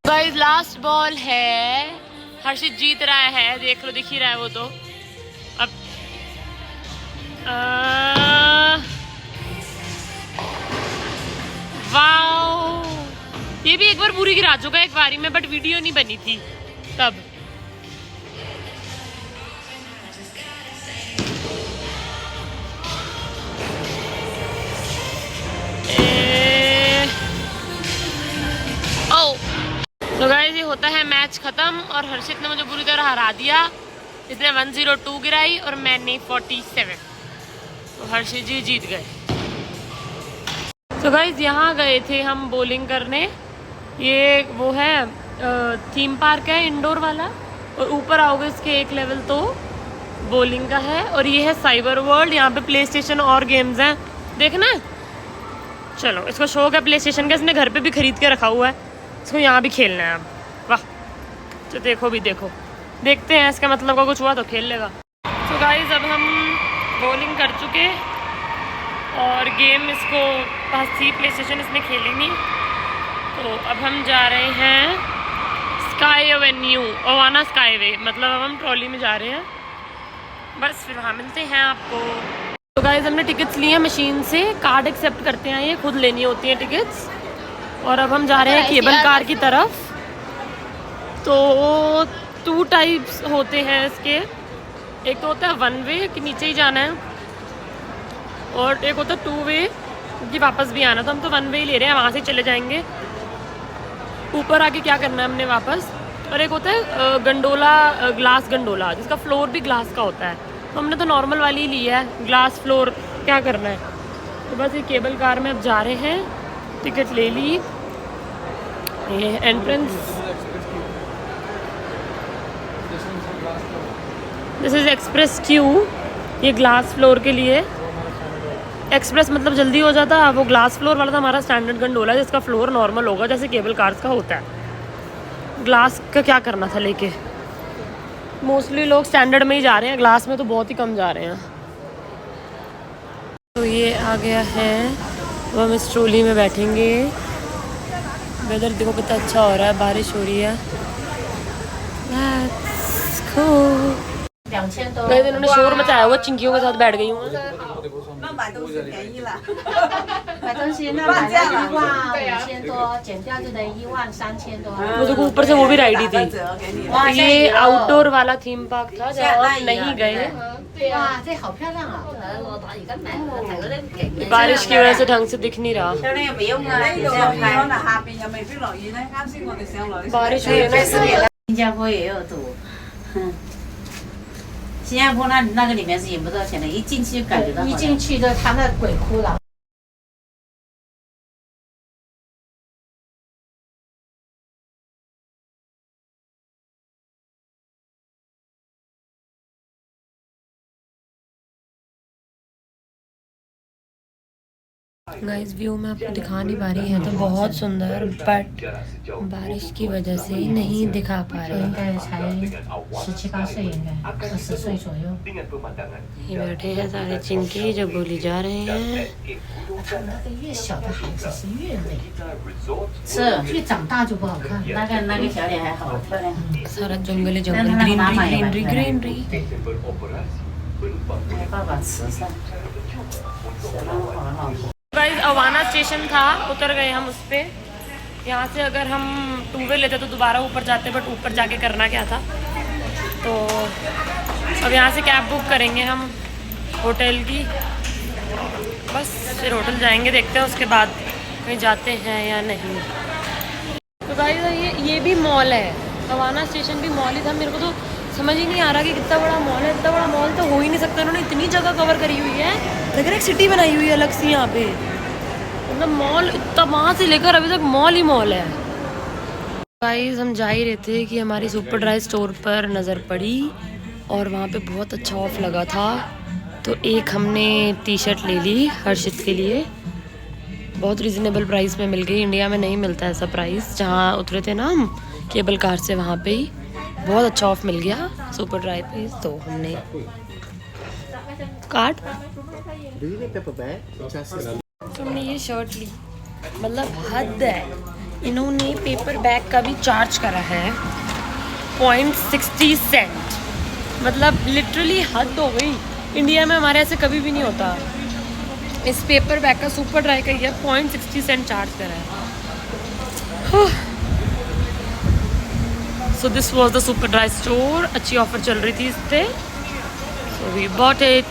गाइस लास्ट बॉल है, हर्षित जीत रहा है, देख लो, दिख ही रहा है वो तो। अब वाओ, ये भी एक बार पूरी गिरा चुका है एक बारी में, बट वीडियो नहीं बनी थी तब। तो गाइस ये होता है मैच खत्म, और हर्षित ने मुझे बुरी तरह हरा दिया। इसने 102 गिराई और मैंने 47, तो हर्षित जी जीत गए। तो गाइस यहाँ गए थे हम बॉलिंग करने, ये वो है थीम पार्क है इंडोर वाला, और ऊपर आओगे इसके एक लेवल तो बॉलिंग का है, और ये है साइबर वर्ल्ड, यहाँ पे प्ले स्टेशन और गेम्स हैं, देखना है। चलो इसको शौक है प्ले स्टेशन का, इसने घर पे भी खरीद के रखा हुआ है, इसको यहाँ भी खेलना है अब। वाह, तो देखो भी देखो, देखते हैं इसका मतलब का कुछ हुआ तो खेल लेगा। तो गाइस अब हम बॉलिंग कर चुके, और गेम इसको पास थी प्ले स्टेशन, इसने खेली नहीं, तो अब हम जा रहे हैं स्काई एवेन्यू, ओवाना स्काई वे, मतलब अब हम ट्रॉली में जा रहे हैं, बस फिर वहाँ मिलते हैं आपको। तो गाइस हमने टिकट्स लिए हैं मशीन से, कार्ड एक्सेप्ट करते हैं, ये खुद लेनी होती हैं टिकट्स, और अब हम जा रहे हैं केबल कार की तरफ। तो 2 टाइप्स होते हैं इसके, एक तो होता है 1 वे कि नीचे ही जाना है, और एक होता है 2 वे कि वापस भी आना। तो हम तो 1 वे ही ले रहे हैं, वहाँ से चले जाएंगे, ऊपर आके क्या करना है हमने वापस। और एक होता है गंडोला, ग्लास गंडोला, जिसका फ्लोर भी ग्लास का होता है, तो हमने तो नॉर्मल वाली ही ली है, ग्लास फ्लोर क्या करना है। तो बस ये केबल कार में अब जा रहे हैं, टिकट ले ली, ये entrance, this is express Q, ये ग्लास फ्लोर के लिए। एक्सप्रेस मतलब जल्दी हो जाता है, वो ग्लास फ्लोर वाला था हमारा स्टैंडर्ड गंडोला, जिसका फ्लोर नॉर्मल होगा जैसे केबल कार्स का होता है। ग्लास का क्या करना था लेके, मोस्टली लोग स्टैंडर्ड में ही जा रहे हैं, ग्लास में तो बहुत ही कम जा रहे हैं। तो ये आ गया है, तो हम इस ट्रॉली में बैठेंगे, वेदर देखो कितना अच्छा हो रहा है, बारिश हो रही है। That's cool। गाइस इन्होंने शोर मचाया हुआ, चिंकियों के साथ बैठ गई हूँ। 那买东西便宜了，买东西那买了15000多，减掉就等于13000多。 वो देखो ऊपर से वो भी राइड ही थी। 折给你。 哇， ये आउटडोर वाला थीम पार्क था जहाँ हम नहीं गए। 哇，这好漂亮啊！ बारिश की वजह से ढंग से दिख नहीं रहा। 呢度落雨可能下邊又未必落雨咧。啱先我哋上來。 बारिश हुई है ना। 新加坡也有赌，新加坡那个里面是赢不到钱的，一进去就感觉到。一进去的他那鬼哭了。 गाइस व्यू मैं आपको दिखा नहीं पा रही है तो बहुत सुंदर, बट बारिश की वजह से नहीं दिखा पा रही। 应该才17、18岁，应该20岁左右。 ये बैठे हैं सारे चिंकी जो बोली जा रहे हैं। 那个越小的孩子是越美，是越长大就不好看。那个小脸还好漂亮。 सारा जंगल ही जंगल, greenery greenery greenery. 爸爸慈善，是让我老婆。 guys Awana station था, उतर गए हम उस पे। यहाँ से अगर हम टू वे लेते तो दोबारा ऊपर जाते, बट ऊपर जाके करना क्या था, तो अब यहाँ से कैब बुक करेंगे हम होटल की। बस फिर होटल जाएंगे, देखते हैं उसके बाद कहीं जाते हैं या नहीं। तो गाइस ये भी मॉल है, अवाना स्टेशन भी मॉल ही था। मेरे को तो समझ ही नहीं आ रहा कि कितना बड़ा मॉल है। इतना बड़ा मॉल तो हो ही नहीं सकता, उन्होंने इतनी जगह कवर करी हुई है। लग रहा है एक सिटी बनाई हुई है अलग सी यहाँ पे, मतलब मॉल इतना, वहाँ से लेकर अभी तक मॉल ही मॉल है। गाइस हम जा ही रहे थे कि हमारी सुपर ड्राई स्टोर पर नज़र पड़ी और वहाँ पे बहुत अच्छा ऑफ लगा था, तो एक हमने टी शर्ट ले ली हर्षित के लिए। बहुत रिजनेबल प्राइस में मिल गई, इंडिया में नहीं मिलता ऐसा प्राइस। जहाँ उतरे थे ना हम केबल कार से, वहाँ पे ही बहुत अच्छा ऑफ मिल गया सुपर ड्राई पे, तो हमने कार्ड तुमने ये शर्ट ली, मतलब हद है। इन्होंने पेपर बैग का भी चार्ज करा है 0.60 सेंट, मतलब लिटरली हद हो गई। इंडिया में हमारे ऐसे कभी भी नहीं होता। इस पेपर बैग का सुपर ड्राई का ये 0.60 सेंट चार्ज करा है। So this was the super dry store. अच्छी ऑफर चल रही थी इस पे, so we bought it.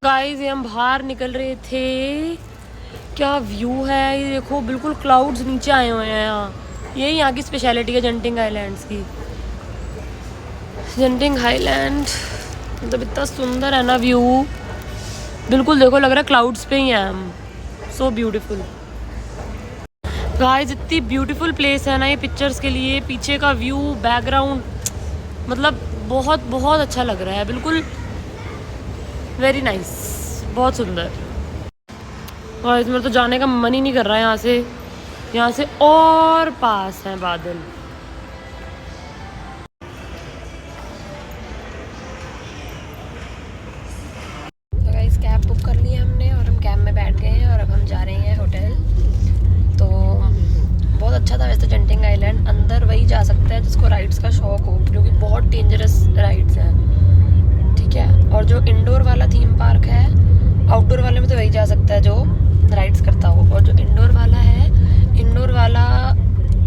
Guys ये हम बाहर निकल रहे थे, क्या व्यू है ये देखो, बिल्कुल क्लाउड्स नीचे आए हुए हैं यहाँ। यही यहाँ की स्पेशलिटी है जंटिंग आइलैंड्स की। जंटिंग आइलैंड मतलब इतना सुंदर है ना व्यू, बिल्कुल देखो लग रहा है क्लाउड्स पे ही हैं हम। सो ब्यूटीफुल गाइस, इतनी ब्यूटीफुल प्लेस है ना ये पिक्चर्स के लिए। पीछे का व्यू, बैकग्राउंड, मतलब बहुत बहुत अच्छा लग रहा है, बिल्कुल वेरी नाइस, बहुत सुंदर। और इसमें तो जाने का मन ही नहीं कर रहा है यहाँ से और पास हैं बादल। तो गाइस कैब बुक कर ली हमने और हम कैब में बैठ गए हैं और अब हम जा रहे हैं होटल। तो बहुत अच्छा था वैसे जंटिंग आइलैंड, अंदर वही जा सकता है जिसको राइड्स का शौक हो, क्योंकि बहुत डेंजरस राइड्स हैं, ठीक है। और जो इंडोर वाला थीम पार्क है, आउटडोर वाले में तो वही जा सकता है जो राइड्स करता हो, और जो इंडोर वाला है, इंडोर वाला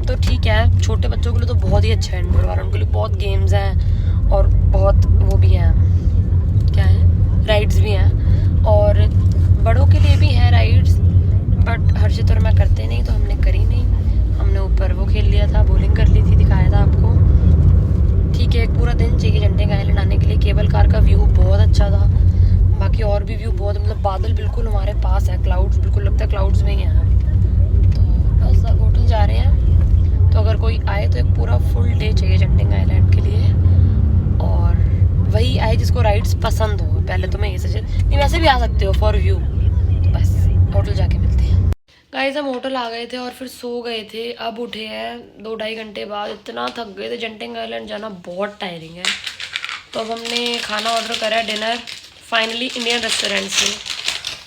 तो ठीक है, छोटे बच्चों के लिए तो बहुत ही अच्छा है इंडोर वाला। उनके लिए बहुत गेम्स हैं और बहुत वो भी हैं, क्या है, राइड्स भी हैं, और बड़ों के लिए भी हैं राइड्स, बट हर्षित और मैं करते नहीं तो हमने करी नहीं। हमने ऊपर वो खेल लिया था, बोलिंग कर ली थी, दिखाया था आपको, ठीक है। एक पूरा दिन चाहिए जंटिंग आइलैंड आने के लिए। केबल कार का व्यू बहुत अच्छा था, बाकी और भी व्यू बहुत, मतलब बादल बिल्कुल हमारे पास है, क्लाउड्स बिल्कुल लगता है क्लाउड्स में ही हैं। तो बस अब होटल जा रहे हैं, तो अगर कोई आए तो एक पूरा फुल डे चाहिए जंटिंग आइलैंड के लिए, और वही आए जिसको राइड्स पसंद हो। पहले तो मैं ये सजेस्ट नहीं, वैसे भी आ सकते हो फॉर व्यू। तो बस होटल जाके मिलते हैं। गाइस हम होटल आ गए थे और फिर सो गए थे, अब उठे हैं 2-2.5 घंटे बाद। इतना थक गए थे, जंटिंग आइलैंड जाना बहुत टायरिंग है। तो अब हमने खाना ऑर्डर करा है, डिनर फाइनली इंडियन रेस्टोरेंट से,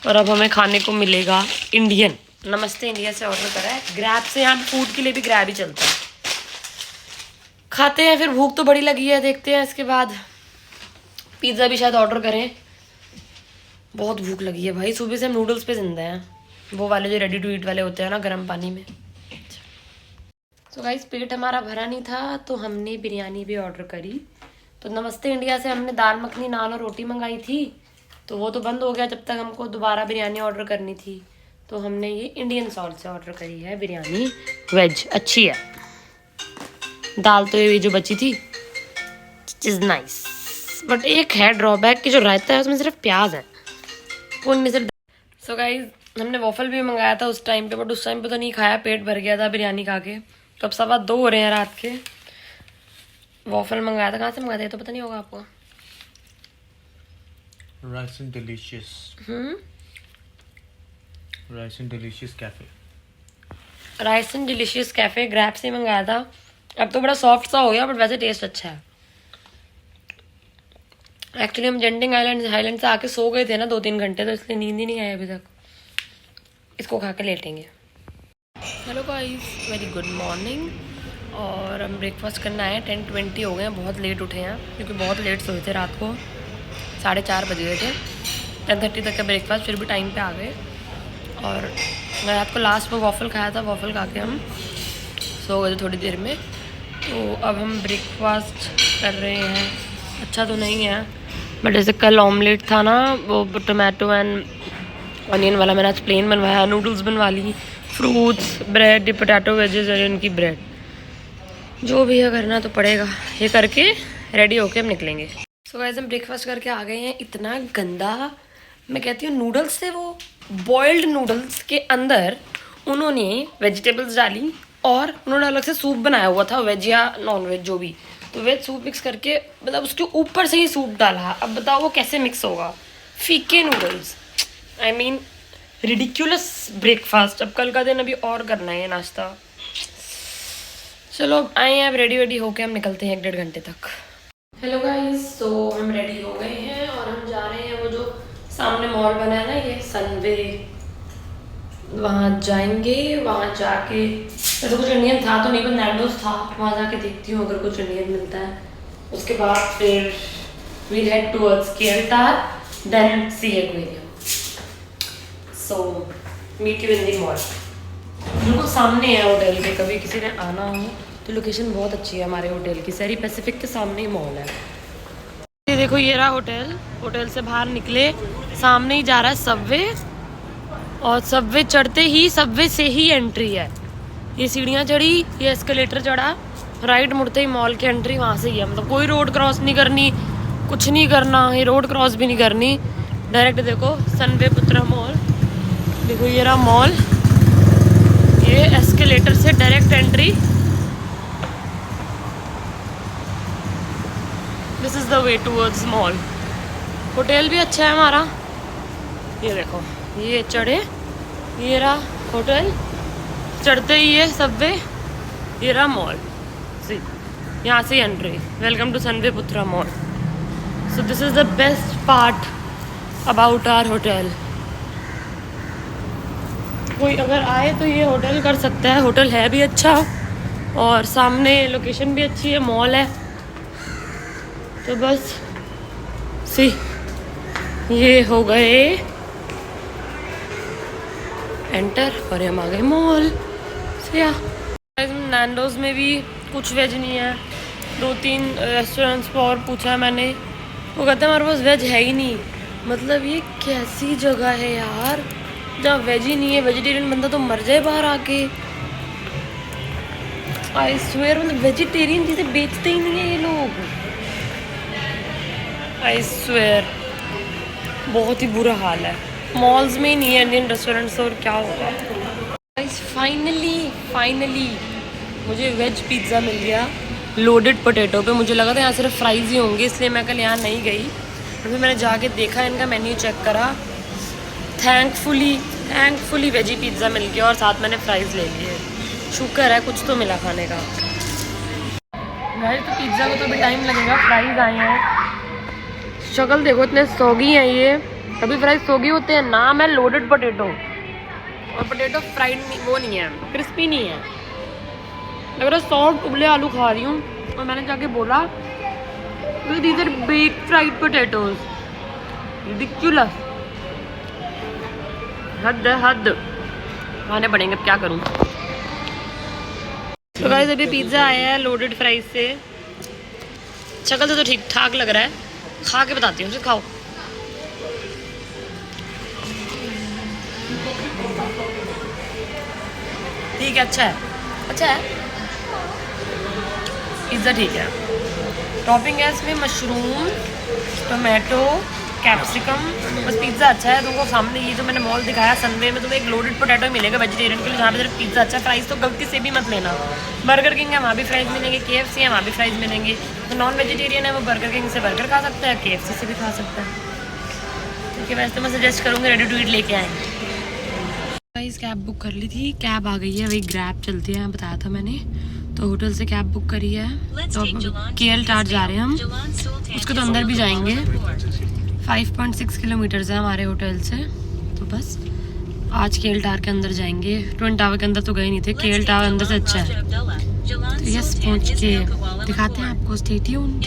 और अब हमें खाने को मिलेगा इंडियन। नमस्ते इंडिया से ऑर्डर करा है ग्रैब से। यहाँ पे फूड के लिए भी ग्रैब ही चलता है। खाते हैं, फिर भूख तो बड़ी लगी है, देखते हैं इसके बाद पिज़्ज़ा भी शायद ऑर्डर करें। बहुत भूख लगी है भाई, सुबह से हम नूडल्स पे जिंदा हैं, वो वाले जो रेडी टू ईट वाले होते हैं ना गर्म पानी में। तो गाइस पेट हमारा भरा नहीं था तो हमने बिरयानी भी ऑर्डर करी। तो नमस्ते इंडिया से हमने दाल मखनी नान और रोटी मंगाई थी, तो वो तो बंद हो गया जब तक हमको दोबारा बिरयानी ऑर्डर करनी थी। तो हमने ये इंडियन सॉल्ट से ऑर्डर करी है बिरयानी वेज। अच्छी है दाल, तो ये जो बची थी इज नाइस। बट एक है ड्रॉबैक कि जो रायता है उसमें सिर्फ प्याज है, वो इनमें से। सो गाइस हमने वॉफल भी मंगाया था उस टाइम पे, बट उस टाइम पे तो नहीं खाया, पेट भर गया था बिरयानी खा के। तो अब 2:15 हो रहे हैं रात के। वॉफल मंगाया था, कहाँ से मंगाया था तो पता नहीं होगा आपको। Rice and delicious cafe. Rice and delicious cafe grab से मंगाया था। अब तो बड़ा सॉफ्ट सा हो गया, बट वैसे टेस्ट अच्छा है। एक्चुअली हम जेंटिंग हाईलैंड से आके सो गए थे ना 2-3 घंटे, तो इसलिए नींद ही नहीं आई अभी तक। इसको खा के लेटेंगे। Hello guys, very good morning. और हम ब्रेकफास्ट करना है। 10:20 हो गए हैं, बहुत लेट उठे हैं क्योंकि बहुत लेट सोए थे रात को। 4:30 बज गए थे। 10:30 तक का ब्रेकफास्ट, फिर भी टाइम पे आ गए। और मैं रात को लास्ट में वॉफल खाया था, वॉफल खा के हम सो गए थे थोड़ी देर में। तो अब हम ब्रेकफास्ट कर रहे हैं। अच्छा तो नहीं है, बट जैसे कल ऑमलेट था ना, वो टोमेटो एंड ऑनियन वाला, मैंने आज प्लेन बनवाया। नूडल्स बनवा ली, फ्रूट्स, ब्रेड, पोटैटो वेजेस और इनकी ब्रेड। जो भी है करना तो पड़ेगा। ये करके रेडी होके हम निकलेंगे। सो गाइस हम ब्रेकफास्ट करके आ गए हैं। इतना गंदा, मैं कहती हूँ नूडल्स थे वो, बॉइल्ड नूडल्स के अंदर उन्होंने वेजिटेबल्स डाली और उन्होंने अलग से सूप बनाया हुआ था, वेज या नॉन वेज जो भी। तो वेज सूप मिक्स करके, मतलब उसके ऊपर से ही सूप डाला। अब बताओ वो कैसे मिक्स होगा? फीके noodles, I mean ridiculous breakfast. अब कल का दिन अभी और करना है ये नाश्ता। चलो अब आए हैं, अब रेडी होके हम निकलते हैं 1-1.5 घंटे तक। हेलो गाइस, तो हम रेडी हो गए हैं और हम जा रहे हैं वो जो सामने मॉल बना है ना, ये सनवे, वहाँ जाएंगे। वहाँ जाके वैसे कुछ इंडियन था तो नहीं, पर नैंडोज था। वहाँ जाके देखती हूँ अगर कुछ इंडियन मिलता है। उसके बाद फिर वील हेड टुवर्ड्स केरतार, then sea aquarium. So meet you in the mall. बिल्कुल सामने है होटल के, कभी किसी ने आना हो तो लोकेशन बहुत अच्छी है हमारे होटल की। सैरी पैसिफिक के सामने ही मॉल है। ये देखो ये रहा होटल। होटल से बाहर निकले, सामने ही जा रहा है सबवे, और सबवे चढ़ते ही सबवे से ही एंट्री है। ये सीढ़ियाँ चढ़ी, ये एस्केलेटर चढ़ा, राइट मुड़ते ही मॉल की एंट्री वहाँ से ही है। मतलब कोई रोड क्रॉस नहीं करनी, कुछ नहीं करना, ये रोड क्रॉस भी नहीं करनी, डायरेक्ट देखो सनवे पुत्रा मॉल। देखो ये रहा मॉल, ये एस्केलेटर से direct entry. This is the way towards mall. Hotel भी अच्छा है हमारा। ये देखो ये चढ़े, ये रहा होटल, चढ़ते ही ये सबवे, ये रहा मॉल। सी यहाँ से entry. Welcome to Sunway Putra mall. So this is the best part about our hotel. कोई अगर आए तो ये होटल कर सकता है। होटल है भी अच्छा और सामने लोकेशन भी अच्छी है, मॉल है। तो बस सी ये हो गए एंटर और हम आ गए मॉल से। नैंडोज में भी कुछ वेज नहीं है। 2-3 रेस्टोरेंट्स पर और पूछा मैंने, वो कहते हैं हमारे पास वेज है ही नहीं। मतलब ये कैसी जगह है यार जहाँ वेज ही नहीं है। वेजिटेरियन बंदा तो मर जाए बाहर आके। आई स्वेयर, मतलब वेजिटेरियन चीज़ें बेचते ही नहीं है ये लोग। आई स्वेयर बहुत ही बुरा हाल है। मॉल्स में ही नहीं है इंडियन रेस्टोरेंट्स, और क्या होगा। फाइनली मुझे वेज पिज़्ज़ा मिल गया लोडेड पोटैटो पे। मुझे लगा था यहाँ सिर्फ फ्राइज़ ही होंगे, इसलिए मैं कल यहाँ नहीं गई। फिर मैंने जाके देखा, इनका मेन्यू चेक करा। थैंकफुली वेजी पिज़्ज़ा मिल गया और साथ मैंने फ्राइज़ ले लिए। शुक्र है कुछ तो मिला खाने का। तो पिज़्ज़ा को तो अभी टाइम लगेगा। फ्राइज़ आए हैं, शक्ल देखो इतने सौगी हैं ये। अभी फ्राइज सोगी होते हैं, नाम है लोडेड पोटैटो, और पोटैटो फ्राइड नहीं, वो नहीं है, क्रिस्पी नहीं है, लग रहा है सॉफ्ट उबले आलू खा रही हूँ। और मैंने जाके बोला these are bake fried potatoes, ridiculous, हद है हद, खाने पड़ेंगे, अब क्या करूँ। तो गाइस अभी पिज़्ज़ा आया है लोडेड फ्राइज से, शक्ल से तो ठीक ठाक लग रहा है, खा के बताती हूँ, खाओ। ठीक है, अच्छा है, अच्छा है पिज़्ज़ा, ठीक है। टॉपिंग है इसमें मशरूम, टोमेटो, कैप्सिकम, बस पिज़्ज़ा अच्छा है। तुमको सामने ये जो मैंने मॉल दिखाया सनवे में, तुम्हें एक लोडेड पोटैटो मिलेगा वेजिटेरियन के लिए, जहाँ पे सिर्फ पिज़्ज़ा अच्छा है। फ्राइज़ तो गलती से भी मत लेना, बर्गर किंग है वहाँ भी फ्राइज़ मिलेंगे, KFC है वहाँ भी फ्राइज़ मिलेंगे। तो नॉन वेजिटेरियन है वो बर्गर किंग से बर्गर खा सकता है, KFC से भी खा सकता है। ठीक है, वैसे तो मैं सजेस्ट करूँगी रेडी टू ईट लेके आएँ। गाइस कैब बुक कर ली थी, कैब आ गई है, वही ग्रैब चलती है, बताया था मैंने। तो होटल से कैब बुक करी है, तो KL टावर जा रहे हैं हम, उसके तो अंदर भी जाएंगे। 5.6 किलोमीटर है हमारे होटल से, तो बस आज KL टावर के अंदर जाएंगे। ट्विन टावर के अंदर तो गए नहीं थे, KL टावर अंदर से अच्छा है। तो यस, पहुँच के दिखाते हैं आपको, स्टे ट्यून्ड।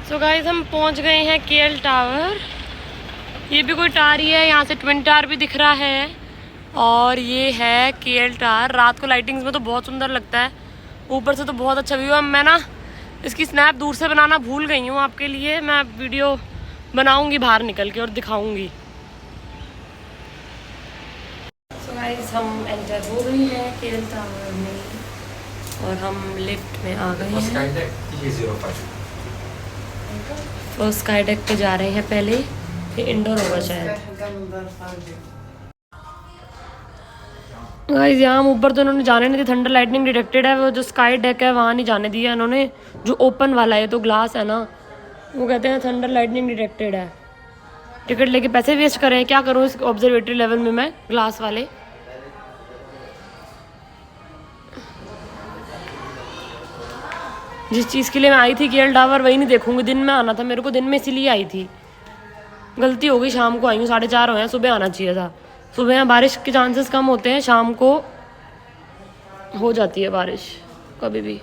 तो गाइस हम पहुंच गए हैं KL टावर। ये भी कोई टावर ही है, यहाँ से ट्विन टावर भी दिख रहा है, और ये है KL टावर। रात को लाइटिंग्स में तो बहुत सुंदर लगता है, ऊपर से तो बहुत अच्छा व्यू है। मैं ना इसकी स्नैप दूर से बनाना भूल गई हूँ, आपके लिए मैं वीडियो बनाऊंगी बाहर निकल के और दिखाऊंगी। तो गाइस हम एंटर हो गए हैं KL टावर में, और हम लिफ्ट में आ गए हैं। तो स्काई डेक पे जा रहे हैं पहले, ये इंडोर होगा शायद। गाइस यहाँ ऊपर तो इन्होंने जाने नहीं दी, थंडर लाइटनिंग डिटेक्टेड है। वो जो स्काई डेक है वहाँ नहीं जाने दिया इन्होंने, जो ओपन वाला है तो ग्लास है ना, वो कहते हैं थंडर लाइटनिंग डिटेक्टेड है। टिकट लेके पैसे वेस्ट करें, क्या करूँ इस ऑब्जर्वेटरी लेवल में मैं, ग्लास वाले। जिस चीज़ के लिए मैं आई थी KL टावर, वही नहीं देखूंगी। दिन में आना था मेरे को, दिन में इसीलिए आई थी, गलती हो गई, शाम को आई हूँ, 4:30 हुए हैं, सुबह आना चाहिए था। सुबह यहाँ बारिश के चांसेस कम होते हैं, शाम को हो जाती है बारिश कभी भी।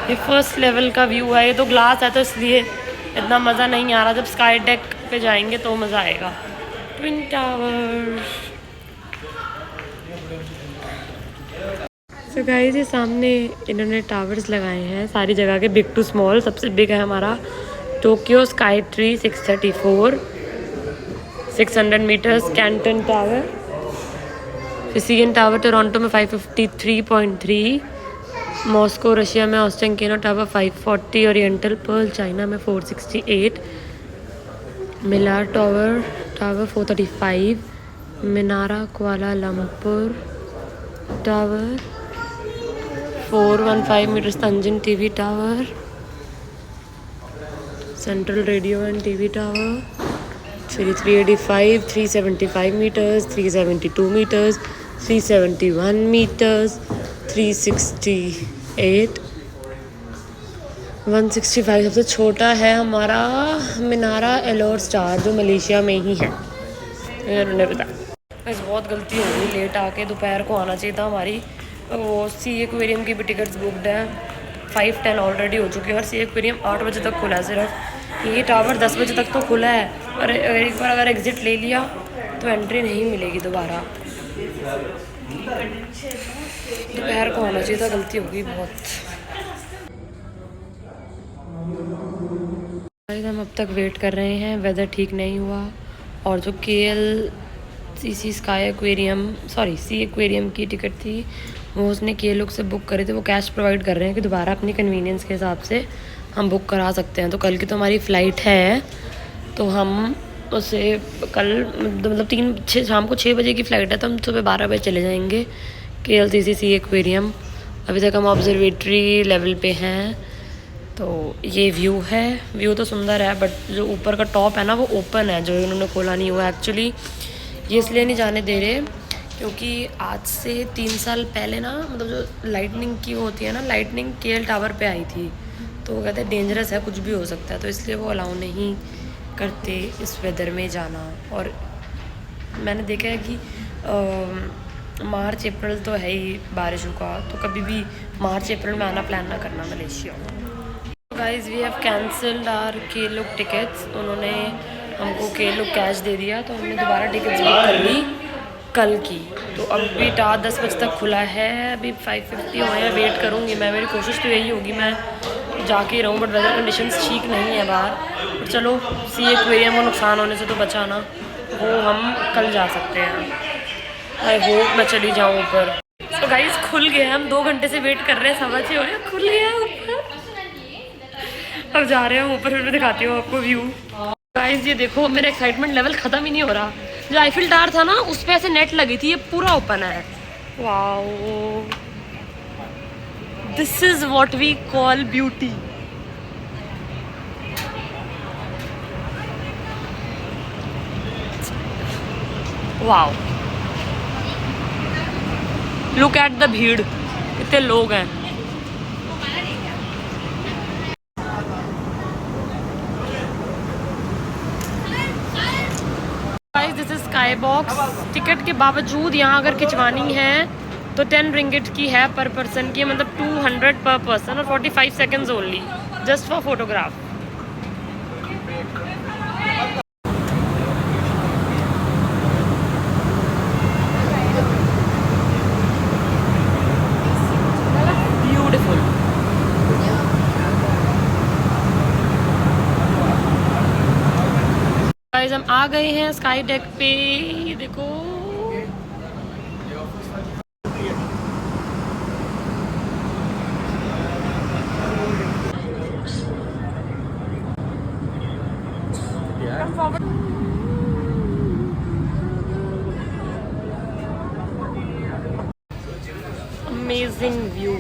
ये फर्स्ट लेवल का व्यू है, ये तो ग्लास है तो इसलिए इतना मज़ा नहीं आ रहा, जब स्काई डेक पे जाएंगे तो मज़ा आएगा। Twin tower. तो गाइस ये सामने इन्होंने टावर्स लगाए हैं सारी जगह के, बिग टू स्मॉल। सबसे बिग है हमारा Tokyo Sky Tree 634, 600 metres Canton tower. CN tower Toronto में 553.3, मॉस्को रशिया में Ostankino tower 540, Oriental Pearl China में 468, Milad tower 435, Menara Kuala Lumpur tower 415 metres, Tianjin TV tower, central radio and TV tower 385, 375 metres, 372 metres, 371 metres, 368, 165। सबसे छोटा है हमारा मिनारा एलोर star, जो Malaysia में ही है, उन्होंने बताया। बस बहुत गलती हो गई, लेट आके, दोपहर को आना चाहिए था हमारी। वो सी एक्वेरियम की भी टिकट्स बुकड है, 5:10 ऑलरेडी हो चुकी है, और सी एक्वेरियम 8 बजे तक खुला है सिर्फ। ये टावर 10 बजे तक तो खुला है, और एक बार अगर एग्ज़िट ले लिया तो एंट्री नहीं मिलेगी दोबारा। दोपहर को आना चाहिए था, गलती हो गई बहुत। हम अब तक वेट कर रहे हैं, वेदर ठीक नहीं हुआ, और जो KLCC स्काई एक्वेरियम सी एक्वेरियम की टिकट थी वो उसने KLOC से बुक करे थे, वो कैश प्रोवाइड कर रहे हैं कि दोबारा अपनी कन्वीनियंस के हिसाब से हम बुक करा सकते हैं। तो कल की तो हमारी फ़्लाइट है, तो हम उससे कल मतलब 3 शाम को 6 बजे की फ़्लाइट है, तो हम सुबह 12 बजे चले जाएंगे KLCC एक्वेरियम। अभी तक हम ऑब्जर्वेटरी लेवल पे हैं। तो ये व्यू है, व्यू तो सुंदर है, बट जो ऊपर का टॉप है ना वो ओपन है, जो इन्होंने खोला नहीं हुआ एक्चुअली। ये इसलिए नहीं जाने दे रहे क्योंकि आज से 3 साल पहले ना, मतलब जो लाइटनिंग की होती है ना, लाइटनिंग KL टावर पे आई थी, तो वो कहते हैं डेंजरस है, कुछ भी हो सकता है, तो इसलिए वो अलाउ नहीं करते इस वेदर में जाना। और मैंने देखा है कि मार्च अप्रैल तो है ही बारिशों का, तो कभी भी मार्च अप्रैल में आना प्लान ना करना Malaysia. Guys we have cancelled our KLOG tickets. उन्होंने हमको KLOG कैश दे दिया, तो हमने दोबारा टिकट्स बुक कर ली कल की। तो अभी 10 बजे तक खुला है, अभी 5:50 हुए हैं। वेट करूँगी मैं, मेरी कोशिश तो यही होगी मैं जाके रहूँ, बट वेदर कंडीशंस ठीक नहीं है बाहर। पर चलो, सी एक्वेरियम को नुकसान होने से तो बचाना, वो हम कल जा सकते हैं। आई होप मैं चली जाऊँ ऊपर। तो गाइस खुल गया, हम 2 घंटे से वेट कर रहे हैं, 6:15 हो रहे हैं, खुल गया ऊपर। अब जा रहे हैं ऊपर, फिर मैं दिखाती हूँ आपको व्यू। गाइस ये देखो, मेरा एक्साइटमेंट लेवल ख़त्म ही नहीं हो रहा। जो आईफिल टावर था ना, उस पर ऐसे नेट लगी थी, ये पूरा ओपन है। Wow, this is what we call beauty. Wow, look at the भीड़, कितने लोग हैं। This is sky box. Ticket के बावजूद यहाँ अगर खिंचवानी है तो 10 रिंगिट की है पर पर्सन की, मतलब 200 पर पर्सन, और 45 seconds only just for photograph. Beautiful. Guys हम आ गए हैं स्काई डेक पे, ये देखो। Amazing view.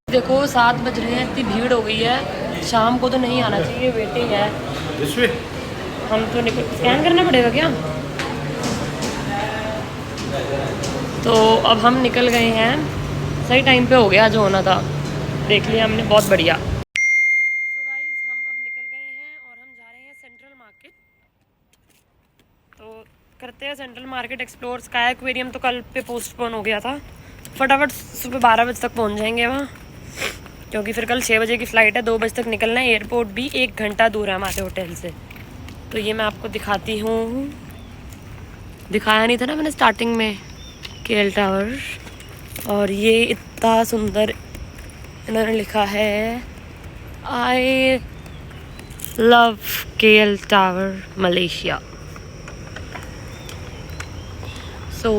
देखो 7 बज रहे हैं, इतनी भीड़ हो गई है, शाम को तो नहीं आना चाहिए, वेटिंग है। हम तो निकल, स्कैन करना पड़ेगा क्या? तो अब हम निकल गए हैं, सही टाइम पे हो गया जो होना था, देख लिया हमने, बहुत बढ़िया। सो गाइस हम अब निकल गए हैं और हम जा रहे हैं सेंट्रल मार्केट। तो करते हैं central market explore. Sky aquarium तो कल पे पोस्टपोन हो गया था, फटाफट सुबह 12 बजे तक पहुंच जाएंगे वहाँ, क्योंकि फिर कल 6 बजे की फ़्लाइट है, 2 बजे तक निकलना है। एयरपोर्ट भी 1 घंटा दूर है हमारे होटल से। तो ये मैं आपको दिखाती हूँ, दिखाया नहीं था ना मैंने स्टार्टिंग में, KL टावर। और ये इतना सुंदर इन्होंने लिखा है, I love KL tower Malaysia. So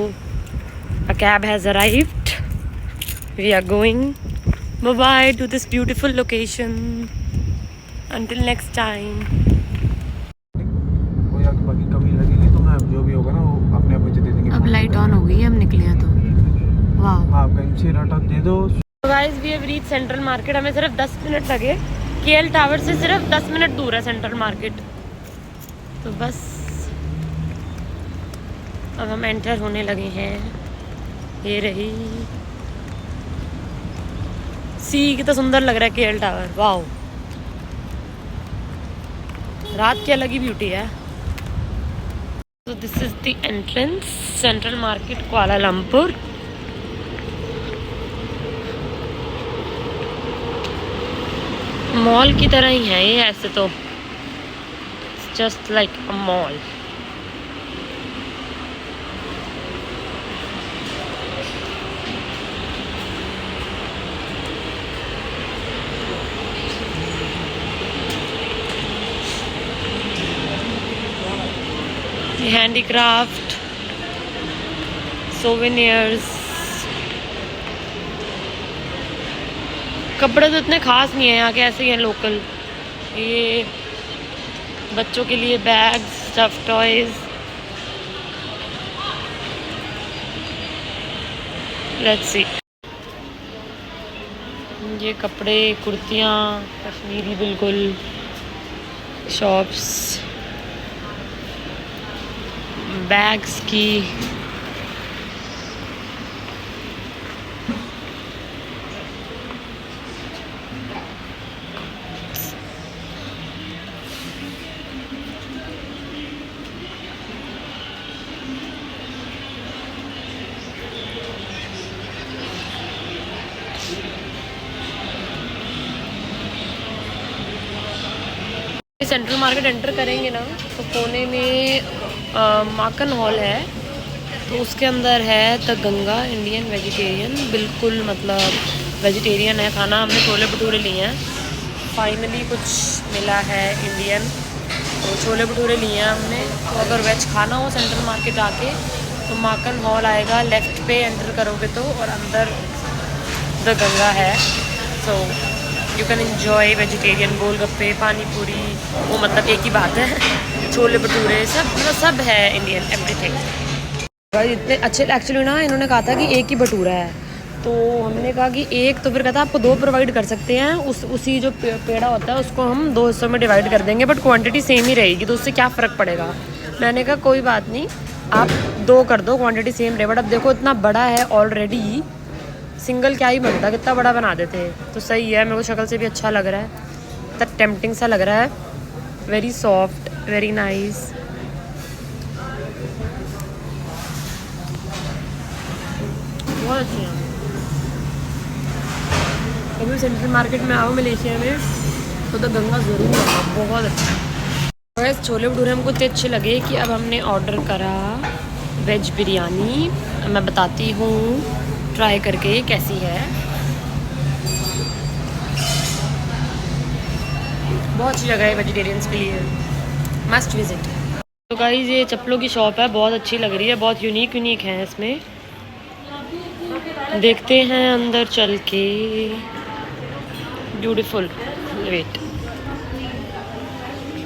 a cab has arrived, we are going, bye bye to this beautiful location, until next time। कोई आगे बाकी कमी लगेगी तो मैं जो भी होगा ना वो अपने आप मुझे दे देंगे। अब लाइट ऑन हो गई है, हम निकले हैं तो वाह। आप कहीं राटा दे दो। Guys we have reach central market, हमें सिर्फ 10 मिनट लगे, KL टावर से सिर्फ 10 मिनट दूर है सेंट्रल मार्केट। तो बस अब हम एंटर होने लगे हैं। ये रही सी, कितना सुंदर लग रहा है KL टावर, वाओ। रात की अलग ही ब्यूटी है। तो this is the entrance, central market Kuala Lumpur. Mall की तरह ही है ये, ऐसे तो जस्ट लाइक अ मॉल। Handicraft, souvenirs. कपड़े तो इतने खास नहीं है यहाँ के, ऐसे ही हैं लोकल। ये बच्चों के लिए bags, stuff toys. Let's see. ये कपड़े, कुर्तियाँ, कश्मीरी बिल्कुल, शॉप्स, बैग्स की। सेंट्रल मार्केट एंटर करेंगे ना तो कोने में माकन हॉल है, तो उसके अंदर है द गंगा इंडियन वेजिटेरियन। बिल्कुल मतलब वेजिटेरियन है खाना। हमने छोले भटूरे लिए हैं, फाइनली कुछ मिला है इंडियन, तो छोले भटूरे लिए हैं हमने। तो अगर वेज खाना हो सेंट्रल मार्केट आके तो माकन हॉल आएगा, लेफ़्ट पे एंटर करोगे तो, और अंदर द गंगा है। So you can enjoy vegetarian golgappe, pani puri, वो मतलब एक ही बात है, छोले भटूरे, सब मतलब सब है इंडियन, एवरीथिंग। इतने अच्छे एक्चुअली ना, इन्होंने कहा था कि एक ही भटूरा है, तो हमने कहा कि एक, तो फिर कहता आपको 2 प्रोवाइड कर सकते हैं। उसी जो पेड़ा होता है उसको हम 2 हिस्सों में डिवाइड कर देंगे, बट क्वांटिटी सेम ही रहेगी, तो उससे क्या फ़र्क पड़ेगा। मैंने कहा कोई बात नहीं, आप 2 कर दो, क्वांटिटी सेम रहे। बट अब देखो इतना बड़ा है ऑलरेडी, सिंगल क्या ही बनता, कितना बड़ा बना देते। तो सही है, मेरे को शक्ल से भी अच्छा लग रहा है, इतना टेम्पटिंग सा लग रहा है। Very soft, very nice. बहुत अच्छी है। कभी सेंट्रल मार्केट में आओ मलेशिया में तो गंगा ज़रूर आओ, बहुत अच्छा है। वैसे छोले भटूरे हमको इतने अच्छे लगे कि अब हमने ऑर्डर करा वेज बिरयानी। मैं बताती हूँ ट्राई करके कैसी है। बहुत अच्छी जगह है वेजिटेरियंस के लिए, मस्ट विजिट। तो गाइस ये चप्पलों की शॉप है, बहुत अच्छी लग रही है, बहुत यूनिक है इसमें। देखते हैं अंदर चल के। ब्यूटीफुल, वेट,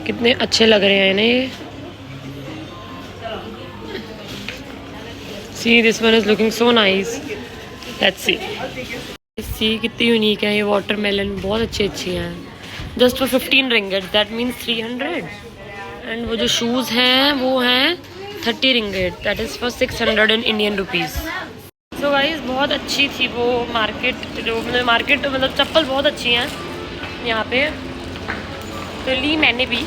कितने अच्छे लग रहे हैं ये। See this one is looking so nice. Let's see कितनी यूनिक है ये। वाटरमेलन बहुत अच्छी हैं, just for 15 ringgit, that means 300। And वो जो शूज़ हैं वो हैं 30 ringgit, that is for 600 in Indian rupees. So guys बहुत अच्छी थी वो मार्केट, जो मार्केट मतलब चप्पल बहुत अच्छी हैं यहाँ पे, तो ली मैंने भी।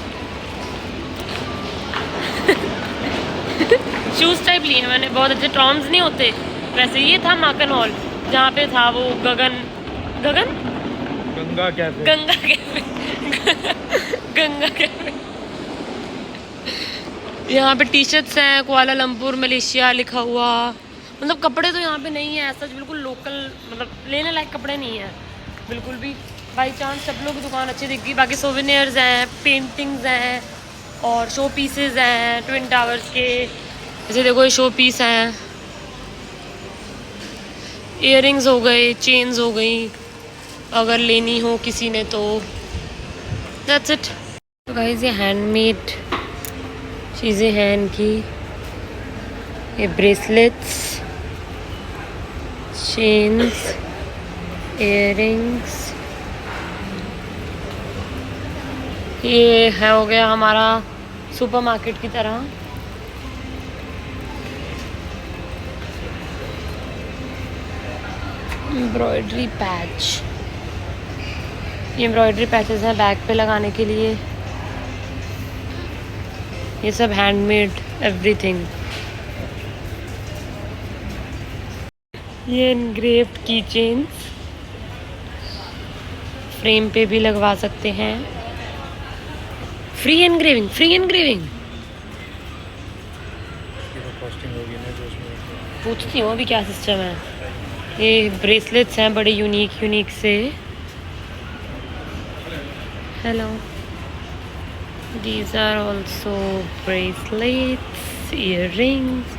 शूज़ टाइप लिए मैंने, बहुत अच्छे, टॉम्स नहीं होते वैसे। ये था माकन हॉल, जहाँ पे था वो गगन गंगा कैफे। यहाँ पे टी शर्ट्स हैं, कुआलालंपुर मलेशिया लिखा हुआ। मतलब कपड़े तो यहाँ पे नहीं है ऐसा, बिल्कुल लोकल, मतलब लेने लायक कपड़े नहीं है बिल्कुल भी। बाई चांस चप्पलों की दुकान अच्छी दिख गई, बाकी सोवेनियर्स हैं, पेंटिंग्स हैं और शो पीसेज हैं ट्विन टावर्स के। जैसे देखो ये शो पीस हैं, इयररिंग्स हो गए, चेन्स हो गई, अगर लेनी हो किसी ने तो। That's it. तो गाइस ये हैंडमेड चीज़ें हैं इनकी, ये ब्रेसलेट्स, चेन्स, इयररिंग्स। ये है हो गया हमारा सुपरमार्केट की तरह। एम्ब्रॉयडरी पैच, ये एम्ब्रॉयडरी पैचेस हैं बैग पे लगाने के लिए। ये सब हैंडमेड एवरीथिंग। ये इनग्रेव्ड की चेन्स फ्रेम पे भी लगवा सकते हैं। फ्री एनग्रेविंग पूछती हूँ अभी क्या सिस्टम है। ये ब्रेसलेट्स हैं बड़े यूनिक से। Hello, these are also bracelets, earrings।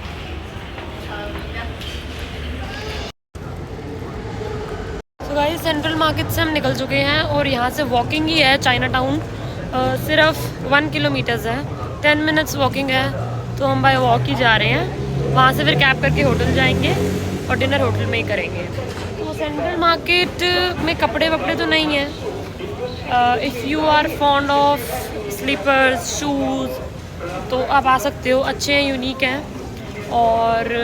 Central market से हम निकल चुके हैं और यहाँ से वॉकिंग ही है चाइना टाउन, सिर्फ 1 किलोमीटर्स है, 10 मिनट्स वॉकिंग है। तो हम बाय वॉक ही जा रहे हैं, वहाँ से फिर कैब करके होटल जाएंगे और डिनर होटल में ही करेंगे। तो सेंट्रल मार्केट में कपड़े वपड़े तो नहीं है। If you are fond of slippers shoes तो आप आ सकते हो, अच्छे हैं, यूनिक हैं। और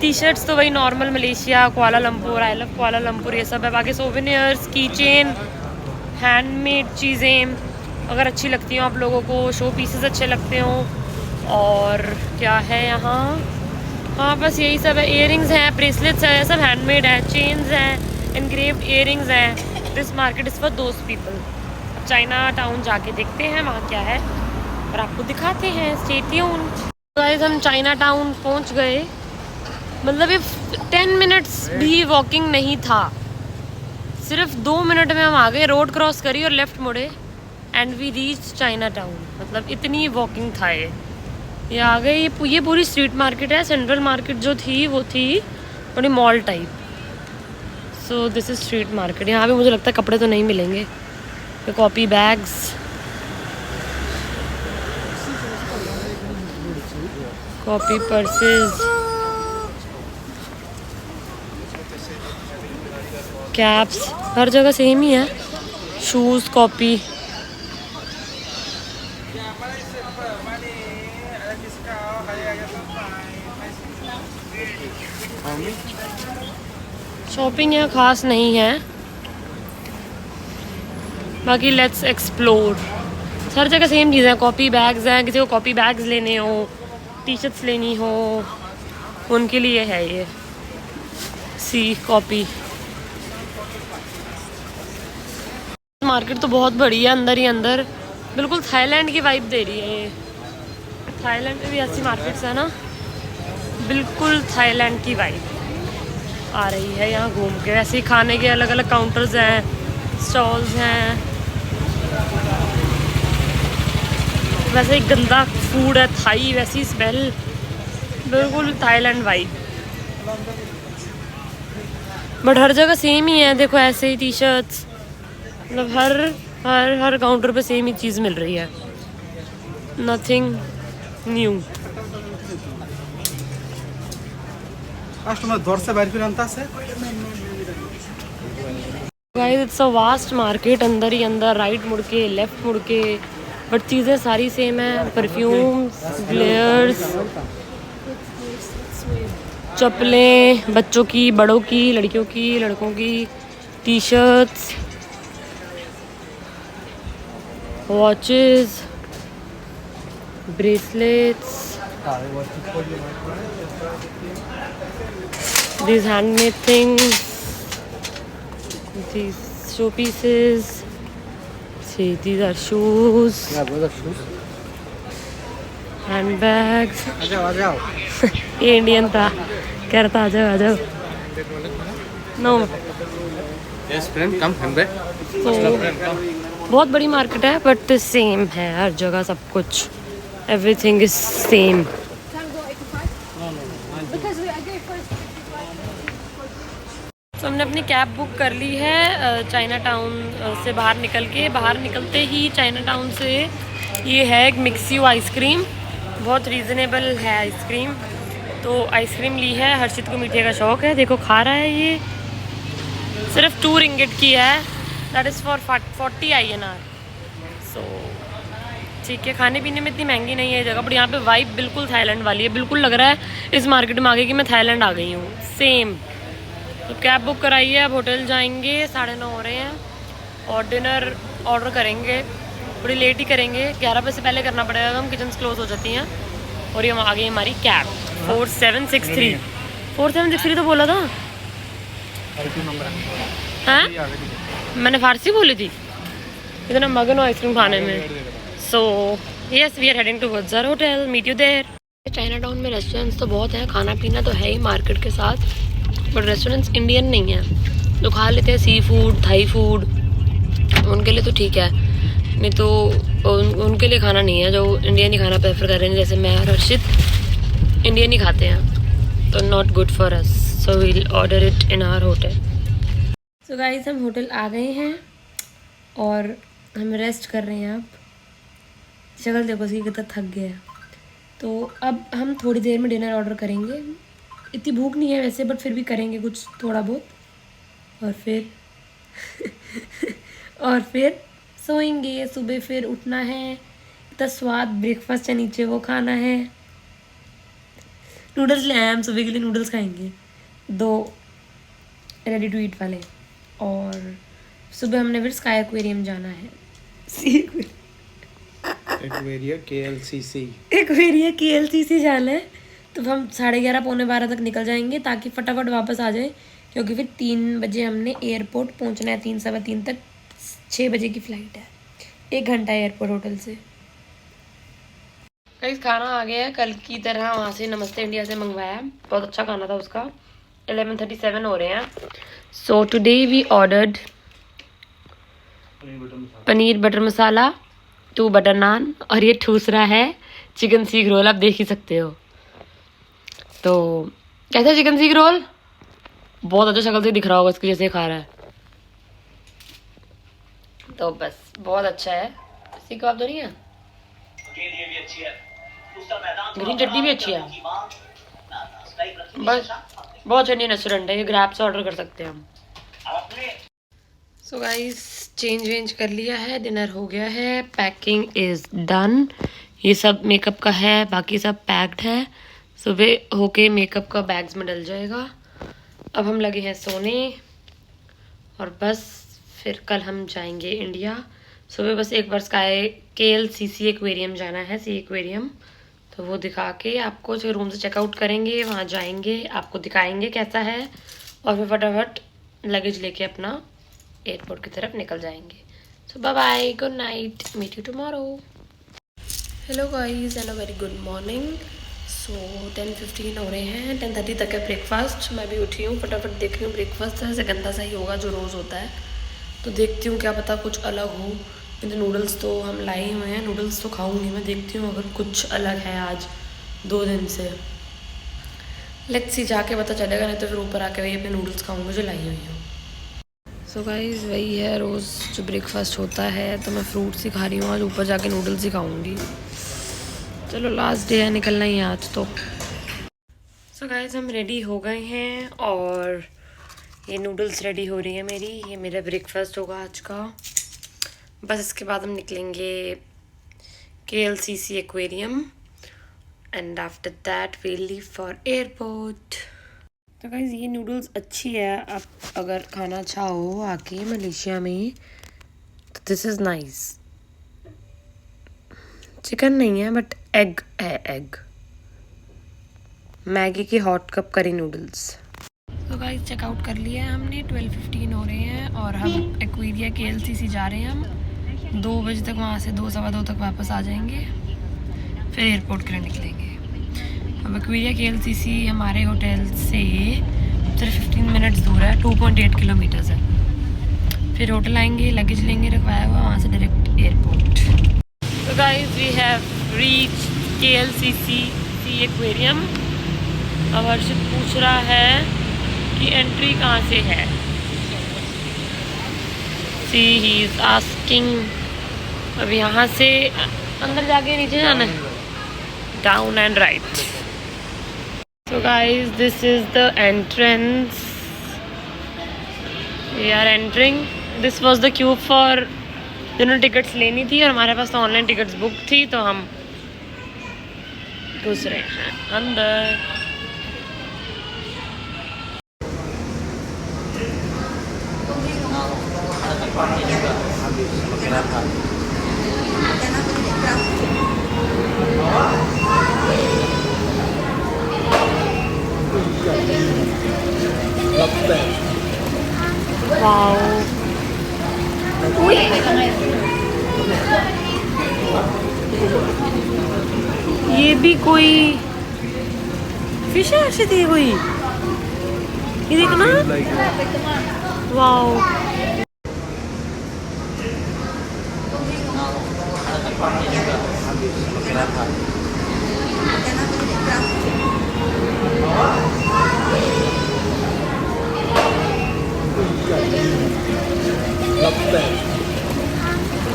टी शर्ट्स तो वही normal Malaysia, Kuala Lumpur, I love Kuala Lumpur, ये सब है। बाकी सोवेनियर्स, की चेन, हैंडमेड चीज़ें अगर अच्छी लगती हो आप लोगों को, शो पीसेस अच्छे लगते हो। और क्या है यहाँ, हाँ बस यही सब है। इयररिंग्स हैं, ब्रेसलेट्स हैं, सब हैंडमेड है, चेन्स हैं, इनग्रेव्ड इयररिंग्स हैं। This market is for those people. China town जाके देखते हैं वहाँ क्या है और आपको दिखाते हैं। Stay tuned. गाइस हम चाइना टाउन पहुँच गए, मतलब ये 10 मिनट्स भी वॉकिंग नहीं था, सिर्फ 2 मिनट में हम आ गए। रोड क्रॉस करी और लेफ़्ट मुड़े and we reach Chinatown. मतलब इतनी वॉकिंग था ये आ गए। ये पूरी स्ट्रीट मार्केट है। सेंट्रल मार्केट जो थी वो थी थोड़ी mall type. So this is street market. यहाँ पे मुझे लगता है कपड़े तो नहीं मिलेंगे, copy bags, copy purses, caps, हर जगह सेम ही है। Shoes, copy. शॉपिंग यहाँ खास नहीं है, बाकी लेट्स एक्सप्लोर। हर जगह सेम चीज़ें हैं, कॉपी बैग्स हैं, किसी को कॉपी बैग्स लेने हो, टी शर्ट्स लेनी हो, उनके लिए है ये। सी कॉपी मार्केट तो बहुत बड़ी है, अंदर ही अंदर, बिल्कुल थाईलैंड की वाइब दे रही है ये। थाईलैंड में भी ऐसी मार्केट्स है ना, बिल्कुल थाईलैंड की वाइब आ रही है यहाँ घूम के। वैसे ही खाने के अलग अलग काउंटर्स हैं, स्टॉल्स हैं। वैसे ही गंदा फूड है, थाई, वैसी स्मेल, बिल्कुल थाईलैंड वाइब। बट हर जगह सेम ही है, देखो ऐसे ही टी शर्ट्स, मतलब हर काउंटर पे सेम ही चीज़ मिल रही है, nothing new. Guys it's a vast market, अंदर ही अंदर, राइट मुड़ के, लेफ्ट मुड़ के, बट चीज़ें सारी सेम है। परफ्यूम्स, ग्लेयर्स, चप्पलें, बच्चों की, बड़ों की, लड़कियों की, लड़कों की, T shirts, watches, bracelets, these handmade things, these showpieces. See, these are shoes. Yeah, those are shoes. Handbags. आ जाओ। ये इंडियन था, कह रहा था आ जाओ। No Yes, friend, come handbag. बहुत बड़ी मार्केट है, बट सेम है हर जगह सब कुछ। Everything is same. तो हमने अपनी कैब बुक कर ली है चाइना टाउन से बाहर निकल के। बाहर निकलते ही चाइना टाउन से ये है एक मिक्सियो आइसक्रीम, बहुत रीज़नेबल है आइसक्रीम। तो आइसक्रीम ली है, हर्षित को मीठे का शौक़ है, देखो खा रहा है। ये सिर्फ 2 रिंगिट की है, दैट इज़ फॉर 40 INR। सो ठीक है, खाने पीने में इतनी महंगी नहीं है ये जगह, बट यहाँ पे वाइब बिल्कुल थाईलैंड वाली है। बिल्कुल लग रहा है इस मार्केट में आगे कि मैं थाईलैंड आ गई हूँ, सेम। तो कैब बुक कराई है, अब होटल जाएंगे, 9:30 हो रहे हैं और डिनर ऑर्डर करेंगे। थोड़ी लेट ही करेंगे, 11 बजे से पहले करना पड़ेगा, हम किचन क्लोज हो जाती हैं। और ये आ गई हमारी कैब 4763। 4763 तो बोला था, हाँ मैंने फारसी बोली थी। इतना मगन हो आइसक्रीम खाने में। So yes, we are heading towards our hotel, meet you there. Chinatown में रेस्टोरेंट्स तो बहुत हैं, खाना पीना तो है ही मार्केट के साथ, बट रेस्टोरेंट्स इंडियन नहीं है। तो खा लेते हैं सी फूड, थाई फूड, उनके लिए तो ठीक है, नहीं तो उनके लिए खाना नहीं है जो इंडियन ही खाना प्रेफर कर रहे हैं। जैसे मैं और हर्षित इंडियन ही खाते हैं, तो not good for us, so we'll order it in our hotel. So guys हम होटल आ गए हैं और हम रेस्ट कर रहे हैं। आप शक्ल देखो उसकी कितना थक गया है। तो अब हम थोड़ी देर में डिनर ऑर्डर करेंगे। इतनी भूख नहीं है वैसे, बट फिर भी करेंगे कुछ थोड़ा बहुत और फिर और फिर सोएंगे। सुबह फिर उठना है, इतना स्वाद ब्रेकफास्ट है नीचे वो खाना है। नूडल्स ले आए हम, सुबह के लिए नूडल्स खाएंगे 2 रेडी टू ईट वाले। और सुबह हमने फिर स्काई एक्वेरियम जाना है। एक्वेरिया KLCC एक्वेरिया KLCC जाना है। तो हम 11:30 पौने 12 तक निकल जाएंगे ताकि फटाफट वापस आ जाए, क्योंकि फिर 3 बजे हमने एयरपोर्ट पहुंचना है। 3 सवा 3 तक 6 बजे की फ़्लाइट है। 1 घंटा एयरपोर्ट होटल से। कहीं खाना आ गया है कल की तरह, वहाँ से नमस्ते इंडिया से मंगवाया। बहुत अच्छा खाना था उसका। 11:37 हो रहे हैं। So today we ordered paneer butter masala, 2 butter naan, और ये दूसरा है चिकन सीख रोल। आप देख ही सकते हो। तो कैसा चिकन सीख रोल? बहुत अच्छा शक्ल से दिख रहा होगा इसके जैसे खा रहा है। तो बस बहुत अच्छा है। सीख कबाब तो नहीं है, ग्रीन चटनी भी अच्छी है। बस बहुत चटनी रेस्टोरेंट है, ये ग्रैब से ऑर्डर कर सकते हैं हम। सो गाइस चेंज वेंज कर लिया है, डिनर हो गया है, पैकिंग इज़ डन। ये सब मेकअप का है, बाकी सब पैक्ड है। सुबह होके मेकअप का बैग्स में डल जाएगा। अब हम लगे हैं सोने और बस फिर कल हम जाएंगे इंडिया। सुबह बस एक बार स्काई KLCC एक्वेरियम जाना है, सी एक्वेरियम। तो वो दिखा के आपको जो रूम से चेकआउट करेंगे, वहाँ जाएंगे, आपको दिखाएंगे कैसा है, और फिर फटाफट लगेज लेके अपना एयरपोर्ट की तरफ निकल जाएंगे। So bye bye, good night, meet you tomorrow. Hello guys and a very good morning. So 10:15 हो रहे हैं, 10:30 तक है ब्रेकफास्ट। मैं भी उठी हूँ, फटाफट देख रही हूँ ब्रेकफास्ट ऐसे गंदा सा ही होगा जो रोज़ होता है। तो देखती हूँ क्या पता कुछ अलग हो। तो नूडल्स तो हम लाए हुए हैं, नूडल्स तो खाऊंगी मैं। देखती हूँ अगर कुछ अलग है आज 2 दिन से। लेट्स सी, जाके पता चलेगा, नहीं तो फिर ऊपर आके वही अपने नूडल्स खाऊंगी जो लाई हुई हूँ। सो गाइस वही है रोज़ जो ब्रेकफास्ट होता है। तो मैं फ्रूट्स ही खा रही हूँ आज, ऊपर जाके नूडल्स ही खाऊंगी। चलो लास्ट डे है, निकलना ही है आज तो। सो गाइस हम रेडी हो गए हैं और ये नूडल्स रेडी हो रही है मेरी। ये मेरा ब्रेकफास्ट होगा आज का। बस इसके बाद हम निकलेंगे KLCC aquarium and after that we leave for airport. तो गाइस ये नूडल्स अच्छी है। आप अगर खाना चाहो आके मलेशिया में तो दिस इज़ नाइस। चिकन नहीं है बट एग है, एग मैगी की हॉट कप करी नूडल्स। तो गाइस चेकआउट कर लिया है हमने, 12:15 हो रहे हैं और हम एक्वेरिया KLCC जा रहे हैं। हम 2 बजे तक वहाँ से 2 सवा 2 तक वापस आ जाएंगे, फिर एयरपोर्ट के लिए निकलेंगे। अब एक्वेरिया KLCC हमारे होटल से सिर्फ 15 मिनट्स दूर है, 2.8 किलोमीटर्स है। फिर होटल आएंगे, लगेज लेंगे रखवाया हुआ, वहाँ से डायरेक्ट एयरपोर्ट। तो guys we have reach KLCC aquarium. अब हर्षित पूछ रहा है कि एंट्री कहाँ से है। See he is asking. अब यहाँ से अंदर जाके नीचे जाना है, down and right. So guys this is the entrance, we are entering. This was the queue for जिन्होंने टिकट्स लेनी थी, और हमारे पास तो ऑनलाइन टिकट्स बुक थी, तो हम घुस रहे हैं अंदर। वाओ, ये भी कोई फिश है ऐसी थी कोई, ये देखना। वाओ,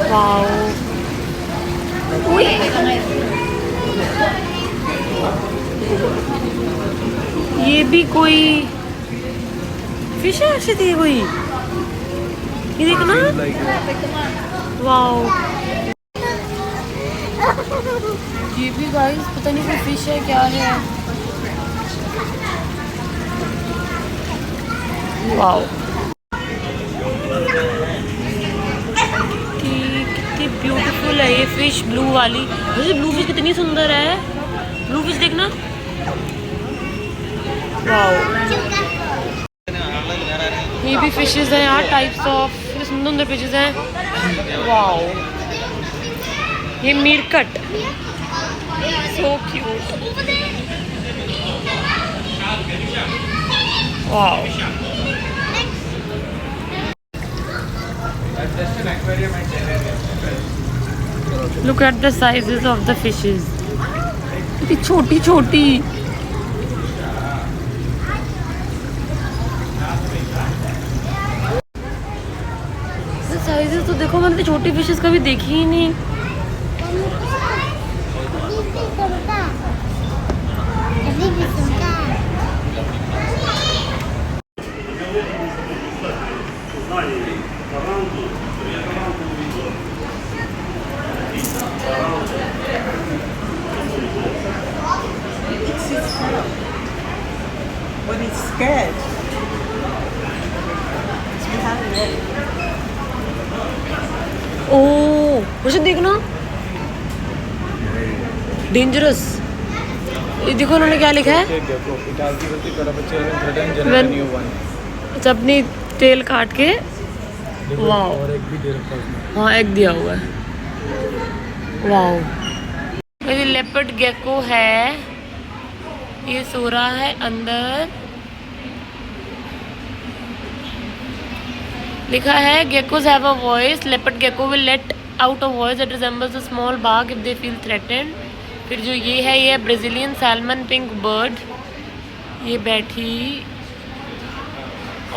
वाओ, ये भी कोई फिश है ऐसे थी कोई, ये देखना। वाओ, ये भी गाइस पता नहीं कोई फिश है क्या है। वाओ, कितनी ब्यूटीफुल है ये फिश, ब्लू वाली। वैसे ब्लू फिश कितनी सुंदर है, ब्लू फिश देखना। वाओ, ये भी फिशेस हैं यार, टाइप्स ऑफ सुंदर सुंदर फिशेस हैं। वाओ, ये meerkat, so cute. Wow, look at the sizes of the fishes, कितनी छोटी छोटी। साइजेस तो देखो, मैंने तो छोटी फिशेस कभी देखी ही नहीं। When it's scared, it's behind the net. ओ मुझे देखना, डेंजरस। ये देखो उन्होंने क्या लिखा है, अच्छा अपनी टेल काट के। वाओ, हाँ एग दिया हुआ है। वाओ, ये लेपर्ड गेको है, ये सो रहा है अंदर। लिखा है geckos have a voice, leopard gecko will let out a voice that resembles a small bark if they feel threatened। फिर जो ये है, ये ब्राज़ीलियन सैल्मन पिंक बर्ड, ये बैठी।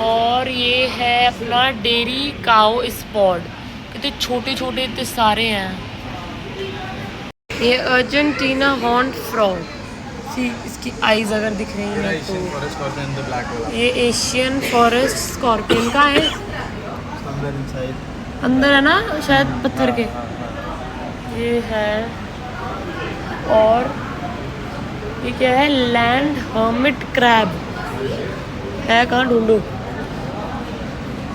और ये है अपना डेरी काउ स्पॉट, कितने छोटे छोटे इतने सारे हैं। ये अर्जेंटीना हॉर्न फ्रॉग, सी इसकी आईज अगर दिख रही है तो। ये एशियन फॉरेस्ट स्कॉर्पियन का है, अंदर है ना शायद पत्थर के। ये है, और ये क्या है, लैंड हर्मिट क्रैब है। कहाँ ढूंढूं,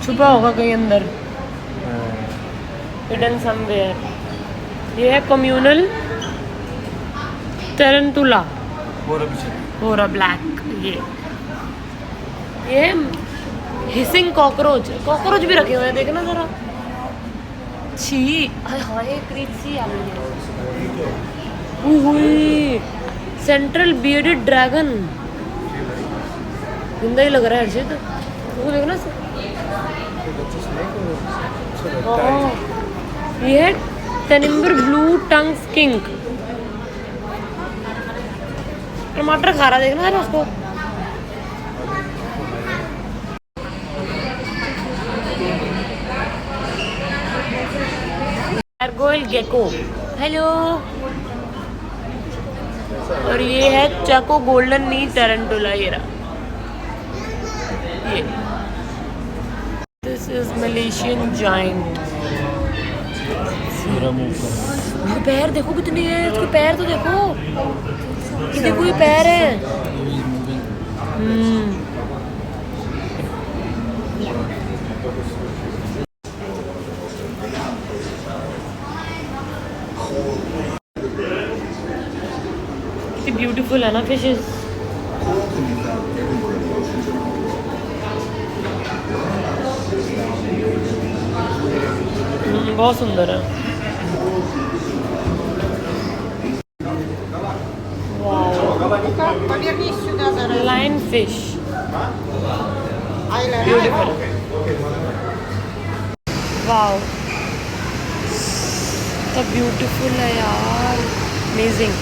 छुपा होगा कहीं अंदर, हिडन समवेयर। ये है कम्यूनल टेरेंटुला, होरा ब्लैक। ये हिसिंग कॉकरोच, कॉकरोच भी रखे हुए हैं, देखना जरा। छी, हाँ ये क्रीप सी आ गई है। हुई सेंट्रल बियर्डेड ड्रैगन, जिंदा ही लग रहा है हर्षित, वो देखना। ये है टेनिम्बर ब्लू टंग स्किंक, टमाटर खा रहा, देखना है उसको। गारगोइल गेको, हेलो। और ये है चाको गोल्डन नी टेरेंटुला, ये रहा। ये दिस इज मलेशियन जायंट। पैर देखो कितने हैं इसके, पैर तो देखो, ये देखो ये पैर है। ब्यूटीफुल है ना फिशेस। बहुत सुंदर है। Line fish, beautiful. वाओ, तो ब्यूटीफुल है यार, अमेजिंग।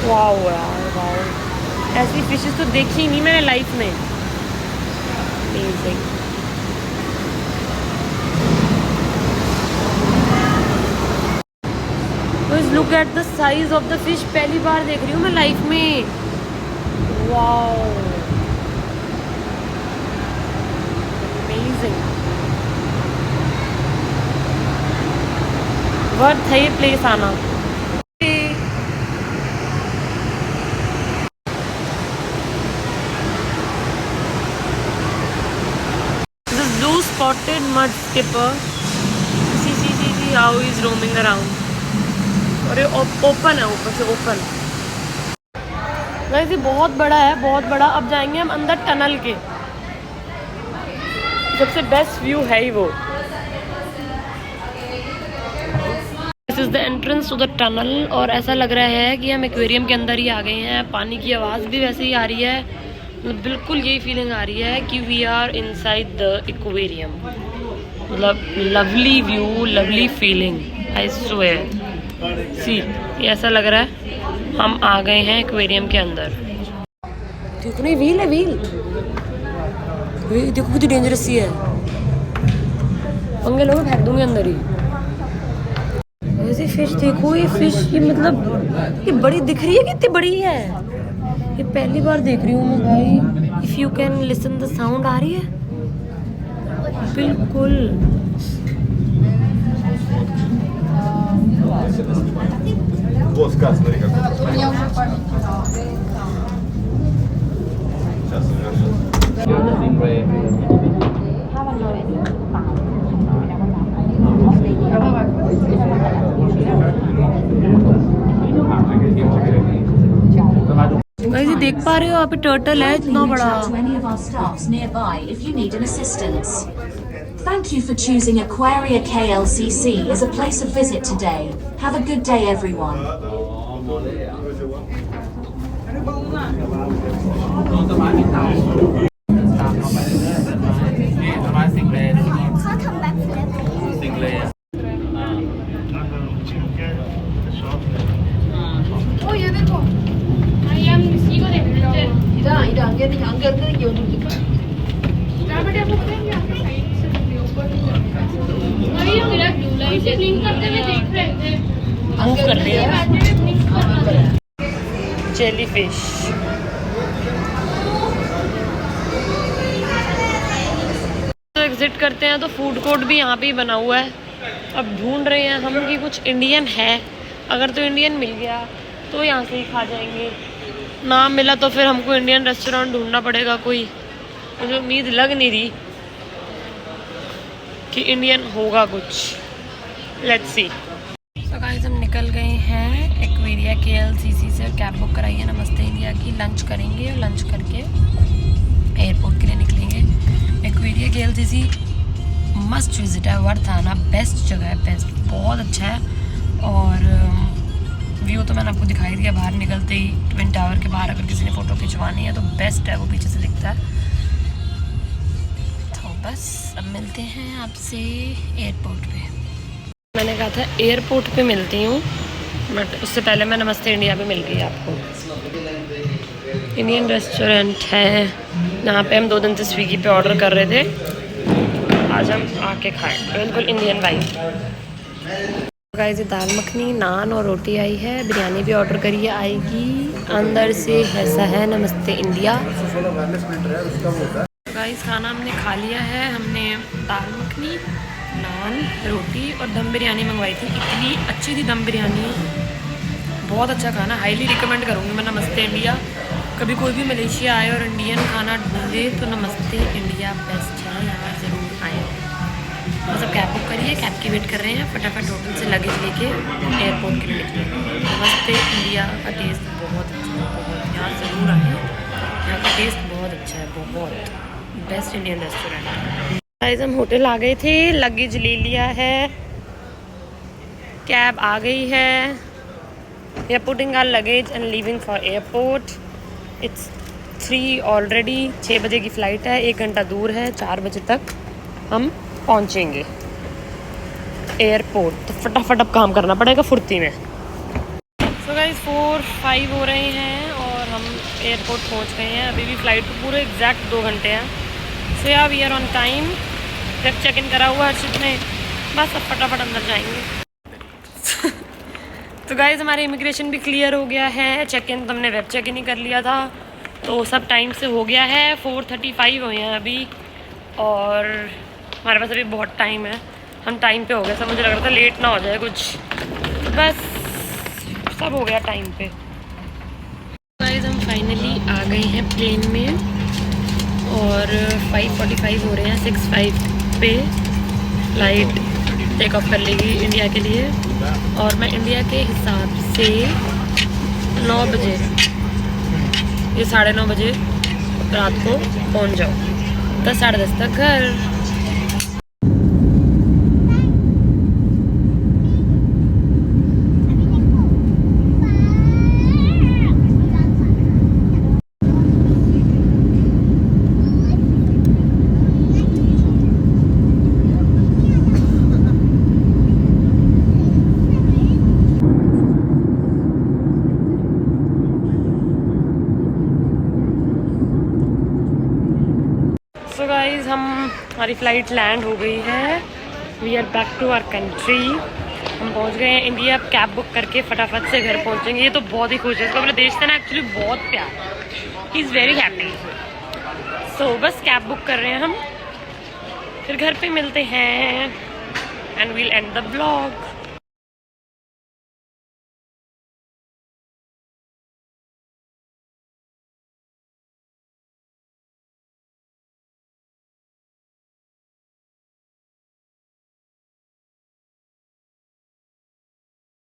वाओ, वाओ यार वाओ, ऐसी फिशेस तो देखी ही नहीं मैंने लाइफ में। Amazing. Guys, look at the size of the fish, पहली बार देख रही हूँ मैं लाइफ में। वाओ अमेजिंग, वर्थ है ये प्लेस आना। This blue spotted mud skipper, see how he is roaming around। और ये ओपन है, ऊपर से ओपन। गाइस ये बहुत बड़ा है, बहुत बड़ा। अब जाएंगे हम अंदर टनल के, सबसे बेस्ट व्यू है ही वो। This is the entrance to the tunnel, और ऐसा लग रहा है कि हम एक्वेरियम के अंदर ही आ गए हैं। पानी की आवाज़ भी वैसे ही आ रही है, मतलब बिल्कुल यही फीलिंग आ रही है कि we are inside the aquarium. मतलब lovely view, lovely feeling, I swear. See ये ऐसा लग रहा है हम आ गए हैं एक्वेरियम के अंदर। देखो नहीं, व्हील है, व्हील देखो कितनी डेंजरस सी है। पंगे लोग फेंक दूंगे अंदर ही। वैसे फिश देखो, ये फिश ये मतलब ये बड़ी दिख रही है, कितनी बड़ी है। ये पहली बार देख रही हूँ मैं भाई। If you can listen the sound आ रही है बिल्कुल। गाइस ये देख पा रहे हो आप, टर्टल है इतना बड़ा। Thank you for choosing Aquaria KLCC as a place of visit today. Have a good day, everyone. Jellyfish. तो एग्जिट करते हैं तो फूड कोर्ट भी यहाँ पे ही बना हुआ है। अब ढूंढ रहे हैं हम कि कुछ इंडियन है। अगर तो इंडियन मिल गया तो यहाँ से ही खा जाएंगे, ना मिला तो फिर हमको इंडियन रेस्टोरेंट ढूंढना पड़ेगा कोई। मुझे उम्मीद लग नहीं रही कि इंडियन होगा कुछ। Let's see. तो गाइस हम निकल गए हैं एक्वेरिया KLCC से, कैब बुक कराई है नमस्ते इंडिया की। लंच करेंगे और लंच करके एयरपोर्ट के लिए निकलेंगे। एक्वेरिया KLCC मस्ट विजिट है, वर्थ आना, बेस्ट जगह है, बेस्ट, बहुत अच्छा है। और व्यू तो मैंने आपको दिखाई दिया बाहर निकलते ही। ट्विन टावर के बाहर अगर किसी ने फ़ोटो खिंचवानी है तो बेस्ट है, वो पीछे से दिखता है। तो बस अब मिलते हैं आपसे एयरपोर्ट पे। मैंने कहा था एयरपोर्ट पे मिलती हूँ, बट उससे पहले मैं नमस्ते इंडिया पे मिल गई आपको। इंडियन रेस्टोरेंट है यहाँ पे। हम 2 दिन से स्विगी पे ऑर्डर कर रहे थे, आज हम आके खाएं, बिल्कुल इंडियन वाइब। गाइस ये दाल मखनी, नान और रोटी आई है। बिरयानी भी ऑर्डर करी है, आएगी अंदर से। ऐसा है नमस्ते इंडिया। गाइस खाना हमने खा लिया है। हमने दाल मखनी, नान, रोटी और दम बिरयानी मंगवाई थी। इतनी अच्छी थी दम बिरयानी, बहुत अच्छा खाना। हाईली रिकमेंड करूँगी मैं नमस्ते इंडिया। कभी कोई भी मलेशिया आए और इंडियन खाना ढूंढे तो नमस्ते इंडिया बेस्ट है, यहाँ ज़रूर आए। बस अब कैब बुक करिए, कैब की वेट कर रहे हैं। फटाफट होटल से लगेज लेके एयरपोर्ट के लिए निकले। नमस्ते इंडिया का टेस्ट बहुत अच्छा है, बहुत। यहाँ ज़रूर आए, यहाँ का टेस्ट बहुत अच्छा है, बहुत बेस्ट इंडियन रेस्टोरेंट। गाइस हम होटल आ गए थे, लगेज ले लिया है, कैब आ गई है। We are putting our luggage and leaving for airport. It's 3 already. 6 बजे की फ़्लाइट है, 1 घंटा दूर है। 4 बजे तक हम पहुंचेंगे एयरपोर्ट। तो फटाफट अब काम करना पड़ेगा फुर्ती में। तो गाइस 4-5 हो रहे हैं और हम एयरपोर्ट पहुंच गए हैं। अभी भी फ़्लाइट को पूरे एग्जैक्ट 2 घंटे हैं। सो या वी आर ऑन टाइम। जब चेक इन करा हुआ हर्षित ने, बस अब फटाफट अंदर जाएंगे। तो गाइस हमारे इमिग्रेशन भी क्लियर हो गया है। चेक इन तो हमने वेब चेक इन ही कर लिया था, तो सब टाइम से हो गया है। 4:35 हुए हैं अभी और हमारे पास अभी बहुत टाइम है। हम टाइम पे हो गए सब, मुझे लग रहा था लेट ना हो जाए कुछ, बस सब हो गया टाइम पे। गाइस हम फाइनली आ गए हैं प्लेन में और 5:45 हो रहे हैं। 6:05 पे फ्लाइट टेक ऑफ कर लेगी इंडिया के लिए और मैं इंडिया के हिसाब से 9 बजे, ये 9:30 बजे रात को पहुंच जाओ, 10 साढ़े 10 तक घर। सो गाइज हमारी फ़्लाइट लैंड हो गई है। We are back to our country. हम पहुंच गए हैं इंडिया। कैब बुक करके फटाफट से घर पहुंचेंगे। ये तो बहुत ही खुश है, इसको अपने देश से ना एक्चुअली बहुत प्यार। He is very happy. So बस कैब बुक कर रहे हैं हम, फिर घर पे मिलते हैं and we'll end the blog.